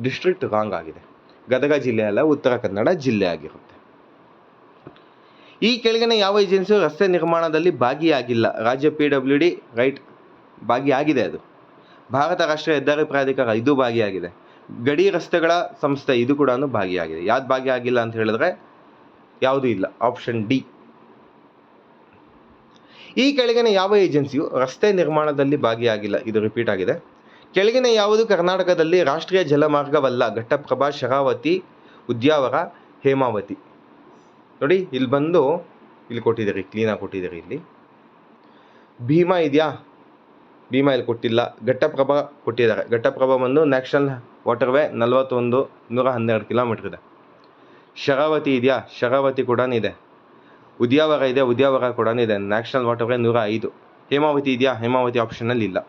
ಡಿಸ್ಟ್ರಿಕ್ಟ್ ರಾಂಗ್ ಆಗಿದೆ. ಗದಗ ಜಿಲ್ಲೆ ಅಲ್ಲ, ಉತ್ತರ ಕನ್ನಡ ಜಿಲ್ಲೆ ಆಗಿರುತ್ತೆ. ಈ ಕೆಳಗಿನ ಯಾವ ಏಜೆನ್ಸಿಯು ರಸ್ತೆ ನಿರ್ಮಾಣದಲ್ಲಿ ಭಾಗಿಯಾಗಿಲ್ಲ? ರಾಜ್ಯ PWD, ರೈಟ್, ಭಾಗಿಯಾಗಿದೆ. ಅದು ಭಾರತ ರಾಷ್ಟ್ರೀಯ ಹೆದ್ದಾರಿ ಪ್ರಾಧಿಕಾರ, ಇದು ಭಾಗಿಯಾಗಿದೆ. ಗಡಿ ರಸ್ತೆಗಳ ಸಂಸ್ಥೆ, ಇದು ಕೂಡ ಭಾಗಿಯಾಗಿದೆ. ಯಾವ್ದು ಭಾಗಿಯಾಗಿಲ್ಲ ಅಂತ ಹೇಳಿದ್ರೆ ಯಾವುದೂ ಇಲ್ಲ, ಆಪ್ಷನ್ ಡಿ. ಈ ಕೆಳಗಿನ ಯಾವ ಏಜೆನ್ಸಿಯು ರಸ್ತೆ ನಿರ್ಮಾಣದಲ್ಲಿ ಭಾಗಿಯಾಗಿಲ್ಲ? ಇದು ರಿಪೀಟ್ ಆಗಿದೆ. ಕೆಳಗಿನ ಯಾವುದು ಕರ್ನಾಟಕದಲ್ಲಿ ರಾಷ್ಟ್ರೀಯ ಜಲಮಾರ್ಗವಲ್ಲ? ಘಟ್ಟಪ್ರಭಾ, ಶರಾವತಿ, ಉದ್ಯಾವರ, ಹೇಮಾವತಿ. ನೋಡಿ ಇಲ್ಲಿ ಕೊಟ್ಟಿದ್ದೀರಿ, ಕ್ಲೀನಾಗಿ ಕೊಟ್ಟಿದ್ದೀರಿ. ಇಲ್ಲಿ ಭೀಮಾ ಇದೆಯಾ? ಭೀಮಾ ಇಲ್ಲಿ ಕೊಟ್ಟಿಲ್ಲ. ಘಟ್ಟಪ್ರಭಾ ಕೊಟ್ಟಿದ್ದಾರೆ. ಘಟ್ಟಪ್ರಭಾ ಬಂದು ನ್ಯಾಷನಲ್ ವಾಟರ್ವೇ 112 ಕಿಲೋಮೀಟರ್ ಇದೆ. ಶರಾವತಿ ಇದೆಯಾ? ಶರಾವತಿ ಕೂಡ ಇದೆ. ಉದ್ಯಾವರ ಇದೆ, ಉದ್ಯಾವರ ಕೂಡ ಇದೆ. ನ್ಯಾಷನಲ್ ವಾಟರ್ವೇ 105. ಹೇಮಾವತಿ ಇದೆಯಾ? ಹೇಮಾವತಿ ಆಪ್ಷನಲ್ಲಿ ಇಲ್ಲ.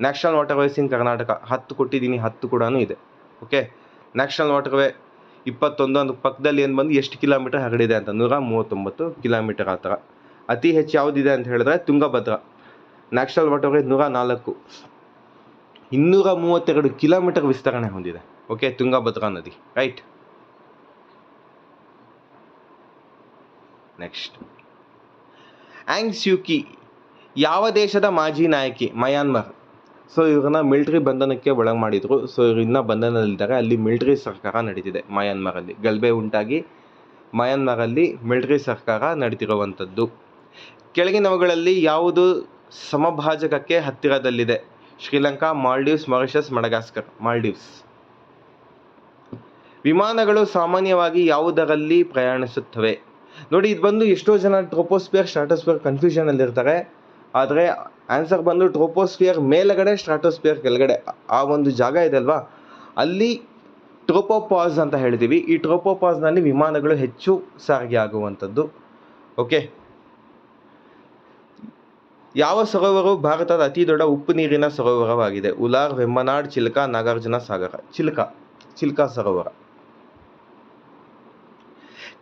ನ್ಯಾಷನಲ್ ವಾಟರ್ವೇಸ್ ಇನ್ ಕರ್ನಾಟಕ 10 ಕೊಟ್ಟಿದ್ದೀನಿ, 10 ಕೂಡ ಇದೆ. ಓಕೆ. ನ್ಯಾಷನಲ್ ವಾಟರ್ವೇ 21, ಒಂದು ಪಕ್ಕದಲ್ಲಿ ಏನು ಬಂದು ಎಷ್ಟು ಕಿಲೋಮೀಟರ್ ಹರಡಿದೆ ಅಂತ 139 ಕಿಲೋಮೀಟರ್. ಆ ಥರ ಅತಿ ಹೆಚ್ಚು ಯಾವುದಿದೆ ಅಂತ ಹೇಳಿದ್ರೆ ತುಂಗಭದ್ರಾ. ನ್ಯಾಷನಲ್ ವಾಟರ್ವೇ 104, 232 ಕಿಲೋಮೀಟರ್ ವಿಸ್ತರಣೆ ಹೊಂದಿದೆ. ಓಕೆ, ತುಂಗಭದ್ರಾ ನದಿ, ರೈಟ್. ನೆಕ್ಸ್ಟ್, ಆಂಗ್ ಸ್ಯೂ ಕಿ ಯಾವ ದೇಶದ ಮಾಜಿ ನಾಯಕಿ? ಮಯಾನ್ಮಾರ್. ಸೊ ಇವ್ರನ್ನ ಮಿಲಿಟರಿ ಬಂಧನಕ್ಕೆ ಒಳಗೆ ಮಾಡಿದರು. ಸೊ ಇವ್ರು ಇನ್ನೂ ಬಂಧನದಲ್ಲಿದ್ದಾರೆ. ಅಲ್ಲಿ ಮಿಲಿಟರಿ ಸರ್ಕಾರ ನಡೀತಿದೆ ಮಯನ್ಮಾರಲ್ಲಿ. ಗಲಭೆ ಉಂಟಾಗಿ ಮಯನ್ಮಾರಲ್ಲಿ ಮಿಲಿಟರಿ ಸರ್ಕಾರ ನಡೀತಿರುವಂಥದ್ದು. ಕೆಳಗಿನವುಗಳಲ್ಲಿ ಯಾವುದು ಸಮಭಾಜಕಕ್ಕೆ ಹತ್ತಿರದಲ್ಲಿದೆ? Sri Lanka, Maldives, Mauritius, Madagascar. ಮಾಲ್ಡೀವ್ಸ್. ವಿಮಾನಗಳು ಸಾಮಾನ್ಯವಾಗಿ ಯಾವುದರಲ್ಲಿ ಪ್ರಯಾಣಿಸುತ್ತವೆ? ನೋಡಿ, ಇದು ಬಂದು ಎಷ್ಟೋ ಜನ ಟ್ರೋಪೋಸ್ಫಿಯರ್ ಸ್ಟ್ರಾಟೋಸ್ಫಿಯರ್ ಕನ್ಫ್ಯೂಷನಲ್ಲಿ ಇರ್ತಾರೆ. ಆದರೆ ಆನ್ಸರ್ ಬಂದು ಟ್ರೋಪೋಸ್ಫಿಯರ್ ಮೇಲ್ಗಡೆ, ಸ್ಟ್ರಾಟೋಸ್ಫಿಯರ್ ಕೆಳಗಡೆ ಆ ಒಂದು ಜಾಗ ಇದೆ ಅಲ್ವಾ, ಅಲ್ಲಿ ಟ್ರೋಪೋಪಾಸ್ ಅಂತ ಹೇಳ್ತೀವಿ. ಈ ಟ್ರೋಪೋಪಾಸ್ನಲ್ಲಿ ವಿಮಾನಗಳು ಹೆಚ್ಚು ಸಾರಿಗೆ ಆಗುವಂಥದ್ದು. ಓಕೆ. ಯಾವ ಸರೋವರವು ಭಾರತದ ಅತಿ ದೊಡ್ಡ ಉಪ್ಪು ನೀರಿನ ಸರೋವರವಾಗಿದೆ? ಉಲಾರ್, ವೆಂಬನಾಡ್, ಚಿಲ್ಕಾ, ನಾಗಾರ್ಜುನ ಸಾಗರ. ಚಿಲ್ಕಾ ಸರೋವರ.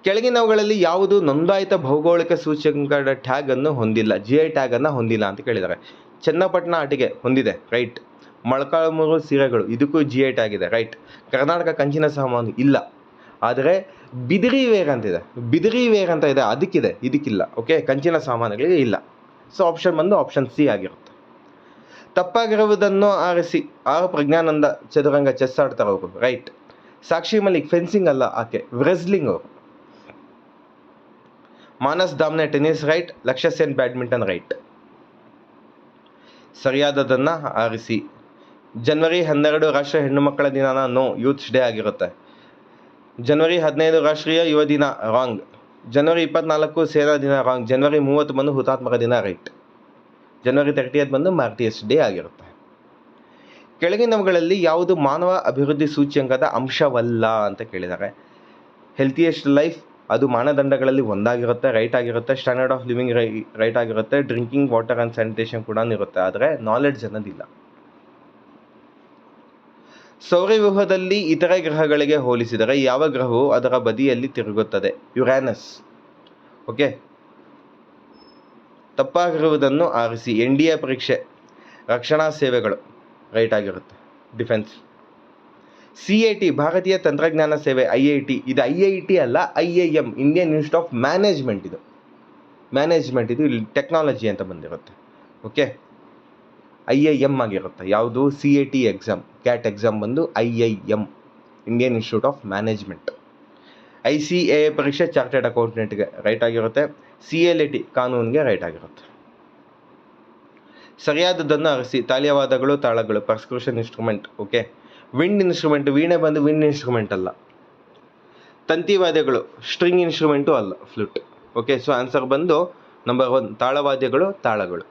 ಕೆಳಗಿನವುಗಳಲ್ಲಿ ಯಾವುದು ನೋಂದಾಯಿತ ಭೌಗೋಳಿಕ ಸೂಚ್ಯಂಕದ ಟ್ಯಾಗ್ ಅನ್ನು ಹೊಂದಿಲ್ಲ? GI ಟ್ಯಾಗ್ ಅನ್ನು ಹೊಂದಿಲ್ಲ ಅಂತ ಕೇಳಿದ್ದಾರೆ. ಚನ್ನಪಟ್ಟಣ ಅಟಿಕೆ ಹೊಂದಿದೆ, ರೈಟ್. ಮೊಳಕಾಲ್ಮೂರು ಸೀರೆಗಳು, ಇದಕ್ಕೂ GI ಟ್ಯಾಗ್ ಇದೆ, ರೈಟ್. ಕರ್ನಾಟಕ ಕಂಚಿನ ಸಾಮಾನು ಇಲ್ಲ. ಆದರೆ ಬಿದಿರಿ ವೇರ್ ಅಂತಿದೆ, ಬಿದಿರಿ ವೇರ್ ಅಂತ ಇದೆ, ಅದಕ್ಕಿದೆ, ಇದಕ್ಕಿಲ್ಲ. ಓಕೆ, ಕಂಚಿನ ಸಾಮಾನುಗಳಿಗೆ ಇಲ್ಲ. ಸೊ ಆಪ್ಷನ್ ಬಂದು ಆಪ್ಷನ್ ಸಿ ಆಗಿರುತ್ತೆ. ತಪ್ಪಾಗಿರುವುದನ್ನು ಆರಿಸಿ. ಆರ್ ಪ್ರಜ್ಞಾನಂದ ಚದುರಂಗ, ಚೆಸ್ ಆಡ್ತಾರೆ ಅವರು, ರೈಟ್. ಸಾಕ್ಷಿ ಮಲಿಕ್ ಫೆನ್ಸಿಂಗ್ ಅಲ್ಲ, ಆಕೆ ವ್ರೆಸ್ಲಿಂಗ್ ಅವರು. Manas Dhamne tennis, right. Lakshya Sen badminton, right. ಸರಿಯಾದದನ್ನು ಆರಿಸಿ. ಜನವರಿ 12 ರಾಷ್ಟ್ರೀಯ ಹೆಣ್ಣು ಮಕ್ಕಳ ದಿನ, ನೋ, ಯೂತ್ಸ್ ಡೇ ಆಗಿರುತ್ತೆ. ಜನವರಿ 15 ರಾಷ್ಟ್ರೀಯ ಯುವ ದಿನ, ರಾಂಗ್. ಜನವರಿ 24 ಸೇನಾ ದಿನ, ರಾಂಗ್. ಜನವರಿ 30 ಬಂದು ಹುತಾತ್ಮಕ ದಿನ, ರೈಟ್. ಜನವರಿ 30 ಬಂದು ಮಾರ್ಟಿಯರ್ಸ್ ಡೇ ಆಗಿರುತ್ತೆ. ಕೆಳಗಿನವುಗಳಲ್ಲಿ ಯಾವುದು ಮಾನವ ಅಭಿವೃದ್ಧಿ ಸೂಚ್ಯಂಕದ ಅಂಶವಲ್ಲ ಅಂತ ಕೇಳಿದ್ದಾರೆ? ಹೆಲ್ತಿಯೆಸ್ಟ್ ಲೈಫ್, ಅದು ಮಾನದಂಡಗಳಲ್ಲಿ ಒಂದಾಗಿರುತ್ತೆ, ರೈಟ್ ಆಗಿರುತ್ತೆ. ಸ್ಟ್ಯಾಂಡರ್ಡ್ ಆಫ್ ಲಿವಿಂಗ್, ರೈಟ್ ಆಗಿರುತ್ತೆ. ಡ್ರಿಂಕಿಂಗ್ ವಾಟರ್ ಆ್ಯಂಡ್ ಸ್ಯಾನಿಟೇಷನ್ ಕೂಡ ಇರುತ್ತೆ, ಆದರೆ ನಾಲೆಡ್ಜ್ ಅನ್ನೋದಿಲ್ಲ. ಸೌರವ್ಯೂಹದಲ್ಲಿ ಇತರೆ ಗ್ರಹಗಳಿಗೆ ಹೋಲಿಸಿದರೆ ಯಾವ ಗ್ರಹವು ಅದರ ಬದಿಯಲ್ಲಿ ತಿರುಗುತ್ತದೆ? ಯುರಾನಸ್. ಓಕೆ. ತಪ್ಪಾಗಿರುವುದನ್ನು ಆರಿಸಿ. NDA ಪರೀಕ್ಷೆ, ರಕ್ಷಣಾ ಸೇವೆಗಳು, ರೈಟ್ ಆಗಿರುತ್ತೆ, ಡಿಫೆನ್ಸ್. CAT ಭಾರತೀಯ ತಂತ್ರಜ್ಞಾನ ಸೇವೆ, IIT. ಇದು IIT ಅಲ್ಲ, IIM, Indian institute of management. ಇದು ಇಲ್ಲಿ ಟೆಕ್ನಾಲಜಿ ಅಂತ ಬಂದಿರುತ್ತೆ. ಓಕೆ, IIM ಆಗಿರುತ್ತೆ. ಯಾವುದು? CAT ಎಕ್ಸಾಮ್, ಕ್ಯಾಟ್ ಎಕ್ಸಾಮ್ ಬಂದು IIM, Indian institute of management. ICAA ಪರೀಕ್ಷೆ ಚಾರ್ಟೆಡ್ ಅಕೌಂಟೆಂಟ್ಗೆ, ರೈಟ್ ಆಗಿರುತ್ತೆ. CLAT ಕಾನೂನಿಗೆ, ರೈಟ್ ಆಗಿರುತ್ತೆ. ಸರಿಯಾದದನ್ನು ಆರಿಸಿ. ತಾಳ್ಯವಾದಗಳು, ತಾಳಗಳು, ಪರ್ಸ್ಕ್ಯೂಷನ್ ಇನ್ಸ್ಟ್ರೂಮೆಂಟ್. ಓಕೆ. ವಿಂಡ್ ಇನ್ಸ್ಟ್ರೂಮೆಂಟ್, ವೀಣೆ ಬಂದು ವಿಂಡ್ ಇನ್ಸ್ಟ್ರೂಮೆಂಟ್ ಅಲ್ಲ. ತಂತಿವಾದ್ಯಗಳು, ಸ್ಟ್ರಿಂಗ್ ಇನ್ಸ್ಟ್ರೂಮೆಂಟು ಅಲ್ಲ, ಫ್ಲೂಟ್. ಓಕೆ. ಸೊ ಆನ್ಸರ್ ಬಂದು ನಂಬರ್ 1 ತಾಳವಾದ್ಯಗಳು, ತಾಳಗಳು.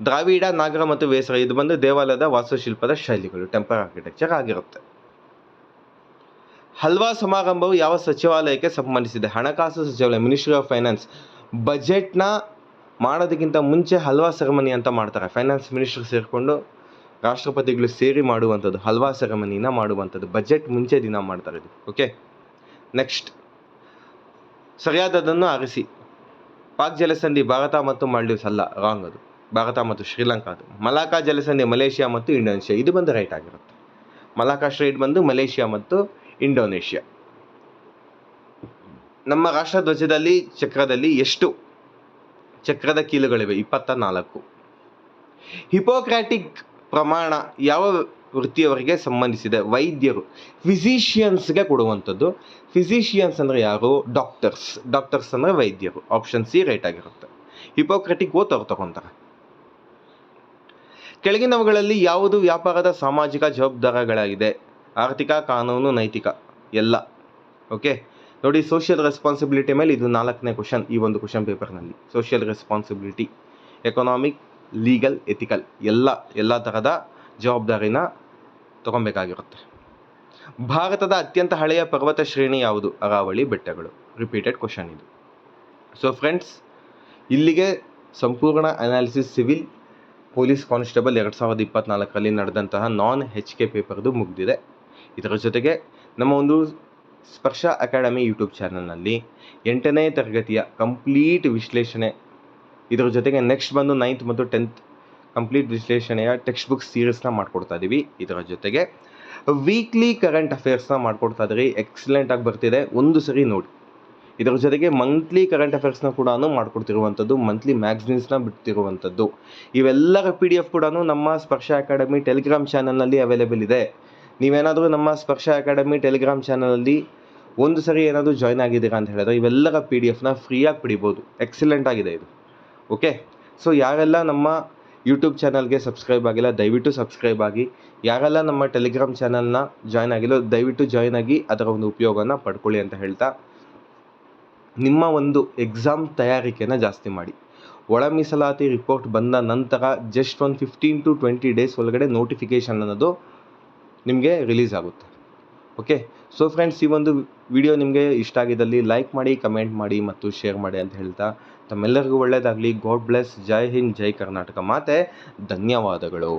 ದ್ರಾವಿಡ, ನಾಗರ ಮತ್ತು ವೇಸರ, ಇದು ಬಂದು ದೇವಾಲಯದ ವಾಸ್ತುಶಿಲ್ಪದ ಶೈಲಿಗಳು, ಟೆಂಪಲ್ ಆರ್ಕಿಟೆಕ್ಚರ್ ಆಗಿರುತ್ತೆ. ಹಲ್ವಾ ಸಮಾರಂಭವು ಯಾವ ಸಚಿವಾಲಯಕ್ಕೆ ಸಂಬಂಧಿಸಿದೆ? ಹಣಕಾಸು ಸಚಿವಾಲಯ, ಮಿನಿಸ್ಟ್ರಿ ಆಫ್ ಫೈನಾನ್ಸ್. ಬಜೆಟ್ನ ಮಾಡೋದಕ್ಕಿಂತ ಮುಂಚೆ ಹಲ್ವಾ ಸೆರೆಮನಿ ಅಂತ ಮಾಡ್ತಾರೆ. ಫೈನಾನ್ಸ್ ಮಿನಿಸ್ಟರ್ ಸೇರಿಕೊಂಡು ರಾಷ್ಟ್ರಪತಿಗಳು ಸೇರಿ ಮಾಡುವಂಥದ್ದು, ಹಲ್ವಾ ಸೆರೆಮನಿನ ಮಾಡುವಂಥದ್ದು. ಬಜೆಟ್ ಮುಂಚೆ ದಿನ ಮಾಡ್ತಾರೆ ಇದು. ಓಕೆ. ನೆಕ್ಸ್ಟ್, ಸರಿಯಾದದನ್ನು ಆರಿಸಿ. ಪಾಕ್ ಜಲಸಂಧಿ ಭಾರತ ಮತ್ತು ಮಾಲ್ಡೀವ್ಸ್ ಅಲ್ಲ, ರಾಂಗ್. ಅದು ಭಾರತ ಮತ್ತು ಶ್ರೀಲಂಕಾ. ಅದು ಮಲಾಕಾ ಜಲಸಂಧಿ ಮಲೇಷಿಯಾ ಮತ್ತು ಇಂಡೋನೇಷ್ಯಾ, ಇದು ಬಂದು ರೈಟ್ ಆಗಿರುತ್ತೆ. ಮಲಾಕಾ ಸ್ಟ್ರೈಟ್ ಬಂದು ಮಲೇಷಿಯಾ ಮತ್ತು ಇಂಡೋನೇಷ್ಯಾ. ನಮ್ಮ ರಾಷ್ಟ್ರಧ್ವಜದಲ್ಲಿ ಚಕ್ರದಲ್ಲಿ ಎಷ್ಟು ಚಕ್ರದ ಕೀಲುಗಳಿವೆ? 24. ಹಿಪೋಕ್ರಾಟಿಕ್ ಪ್ರಮಾಣ ಯಾವ ವೃತ್ತಿಯವರಿಗೆ ಸಂಬಂಧಿಸಿದೆ? ವೈದ್ಯರು, ಫಿಸಿಷಿಯನ್ಸ್ಗೆ ಕೊಡುವಂಥದ್ದು. ಫಿಸಿಷಿಯನ್ಸ್ ಅಂದರೆ ಯಾರು? ಡಾಕ್ಟರ್ಸ್ ಅಂದರೆ ವೈದ್ಯರು. ಆಪ್ಷನ್ ಸಿ ರೈಟ್ ಆಗಿರುತ್ತೆ. ಹಿಪೋಕ್ರಾಟಿಕ್ ಓತ್ ಅವ್ರು ತಗೊತಾರೆ. ಕೆಳಗಿನವುಗಳಲ್ಲಿ ಯಾವುದು ವ್ಯಾಪಾರದ ಸಾಮಾಜಿಕ ಜವಾಬ್ದಾರಿಗಳಾಗಿದೆ? ಆರ್ಥಿಕ, ಕಾನೂನು, ನೈತಿಕ, ಎಲ್ಲ. ಓಕೆ. ನೋಡಿ, ಸೋಷಿಯಲ್ ರೆಸ್ಪಾನ್ಸಿಬಿಲಿಟಿ ಮೇಲೆ ಇದು 4ನೇ ಕ್ವಶನ್ ಈ ಒಂದು ಕ್ವಶನ್ ಪೇಪರ್ನಲ್ಲಿ. Social responsibility, economic, legal, ethical, ಎಲ್ಲ ಥರದ ಜವಾಬ್ದಾರಿನ ತಗೊಬೇಕಾಗಿರುತ್ತೆ. ಭಾರತದ ಅತ್ಯಂತ ಹಳೆಯ ಪರ್ವತ ಶ್ರೇಣಿ ಯಾವುದು? ಅರಾವಳಿ ಬೆಟ್ಟಗಳು. ರಿಪೀಟೆಡ್ ಕ್ವಶನ್ ಇದು. ಸೊ ಫ್ರೆಂಡ್ಸ್, ಇಲ್ಲಿಗೆ ಸಂಪೂರ್ಣ ಅನಾಲಿಸಿಸ್ ಸಿವಿಲ್ ಪೊಲೀಸ್ ಕಾನ್ಸ್ಟೇಬಲ್ 2024ರಲ್ಲಿ ನಡೆದಂತಹ non-HK ಪೇಪರ್ದು ಮುಗಿದಿದೆ. ಇದರ ಜೊತೆಗೆ ನಮ್ಮ ಒಂದು ಸ್ಪರ್ಶ ಅಕಾಡೆಮಿ ಯೂಟ್ಯೂಬ್ ಚಾನಲ್ನಲ್ಲಿ 8ನೇ ತರಗತಿಯ ಕಂಪ್ಲೀಟ್ ವಿಶ್ಲೇಷಣೆ, ಇದರ ಜೊತೆಗೆ ನೆಕ್ಸ್ಟ್ ಬಂದು 9th ಮತ್ತು 10th ಕಂಪ್ಲೀಟ್ ವಿಶ್ಲೇಷಣೆಯ ಟೆಕ್ಸ್ಟ್ ಬುಕ್ ಸೀರೀಸ್ನ ಮಾಡ್ಕೊಡ್ತಾ ಇದ್ದೀವಿ. ಇದರ ಜೊತೆಗೆ ವೀಕ್ಲಿ ಕರೆಂಟ್ ಅಫೇರ್ಸ್ನ ಮಾಡ್ಕೊಡ್ತಾ ಇದ್ದೀವಿ. ಎಕ್ಸಲೆಂಟಾಗಿ ಬರ್ತಿದೆ, ಒಂದು ಸರಿ ನೋಡಿ. ಇದರ ಜೊತೆಗೆ ಮಂತ್ಲಿ ಕರೆಂಟ್ ಅಫೇರ್ಸ್ನ ಕೂಡ ಮಾಡಿಕೊಡ್ತಿರುವಂಥದ್ದು, ಮಂತ್ಲಿ ಮ್ಯಾಗ್ಝಿನ್ಸ್ನ ಬಿಡ್ತಿರುವಂಥದ್ದು. ಇವೆಲ್ಲರ PDF ಕೂಡ ನಮ್ಮ ಸ್ಪರ್ಶ ಅಕಾಡೆಮಿ ಟೆಲಿಗ್ರಾಮ್ ಚಾನಲ್ನಲ್ಲಿ ಅವೈಲೇಬಲ್ ಇದೆ. ನೀವೇನಾದರೂ ನಮ್ಮ ಸ್ಪರ್ಶ ಅಕಾಡೆಮಿ ಟೆಲಿಗ್ರಾಮ್ ಚಾನಲಲ್ಲಿ ಒಂದು ಸರಿ ಏನಾದರೂ ಜಾಯ್ನ್ ಆಗಿದ್ದೀರಾ ಅಂತ ಹೇಳಿದ್ರೆ ಇವೆಲ್ಲರ PDF ಫ್ರೀಯಾಗಿ ಪಡಿಬೋದು. ಎಕ್ಸಲೆಂಟ್ ಆಗಿದೆ ಇದು. ಓಕೆ, ಸೊ ಯಾರೆಲ್ಲ ನಮ್ಮ ಯೂಟ್ಯೂಬ್ ಚಾನಲ್ಗೆ ಸಬ್ಸ್ಕ್ರೈಬ್ ಆಗಿಲ್ಲ ದಯವಿಟ್ಟು ಸಬ್ಸ್ಕ್ರೈಬ್ ಆಗಿ, ಯಾರೆಲ್ಲ ನಮ್ಮ ಟೆಲಿಗ್ರಾಮ್ ಚಾನಲ್ನ ಜಾಯ್ನ್ ಆಗಿಲ್ಲ ದಯವಿಟ್ಟು ಜಾಯ್ನ್ ಆಗಿ ಅದರ ಒಂದು ಉಪಯೋಗನ ಪಡ್ಕೊಳ್ಳಿ ಅಂತ ಹೇಳ್ತಾ, ನಿಮ್ಮ ಒಂದು ಎಕ್ಸಾಮ್ ತಯಾರಿಕೆನ ಜಾಸ್ತಿ ಮಾಡಿ. ಒಳ ಮೀಸಲಾತಿ ರಿಪೋರ್ಟ್ ಬಂದ ನಂತರ ಜಸ್ಟ್ ಒಂದು 15 to 20 ಡೇಸ್ ಒಳಗಡೆ ನೋಟಿಫಿಕೇಷನ್ ಅನ್ನೋದು ನಿಮಗೆ ರಿಲೀಸ್ ಆಗುತ್ತೆ. ಓಕೆ, ಸೊ ಫ್ರೆಂಡ್ಸ್, ಈ ಒಂದು ವಿಡಿಯೋ ನಿಮಗೆ ಇಷ್ಟ ಆಗಿದ್ದಲ್ಲಿ ಲೈಕ್ ಮಾಡಿ, ಕಮೆಂಟ್ ಮಾಡಿ ಮತ್ತು ಶೇರ್ ಮಾಡಿ ಅಂತ ಹೇಳ್ತಾ ತಮ್ಮೆಲ್ಲರಿಗೂ ಒಳ್ಳೆಯದಾಗಲಿ. God bless. ಜೈ ಹಿಂದ್, ಜೈ ಕರ್ನಾಟಕ ಮಾತೆ. ಧನ್ಯವಾದಗಳು.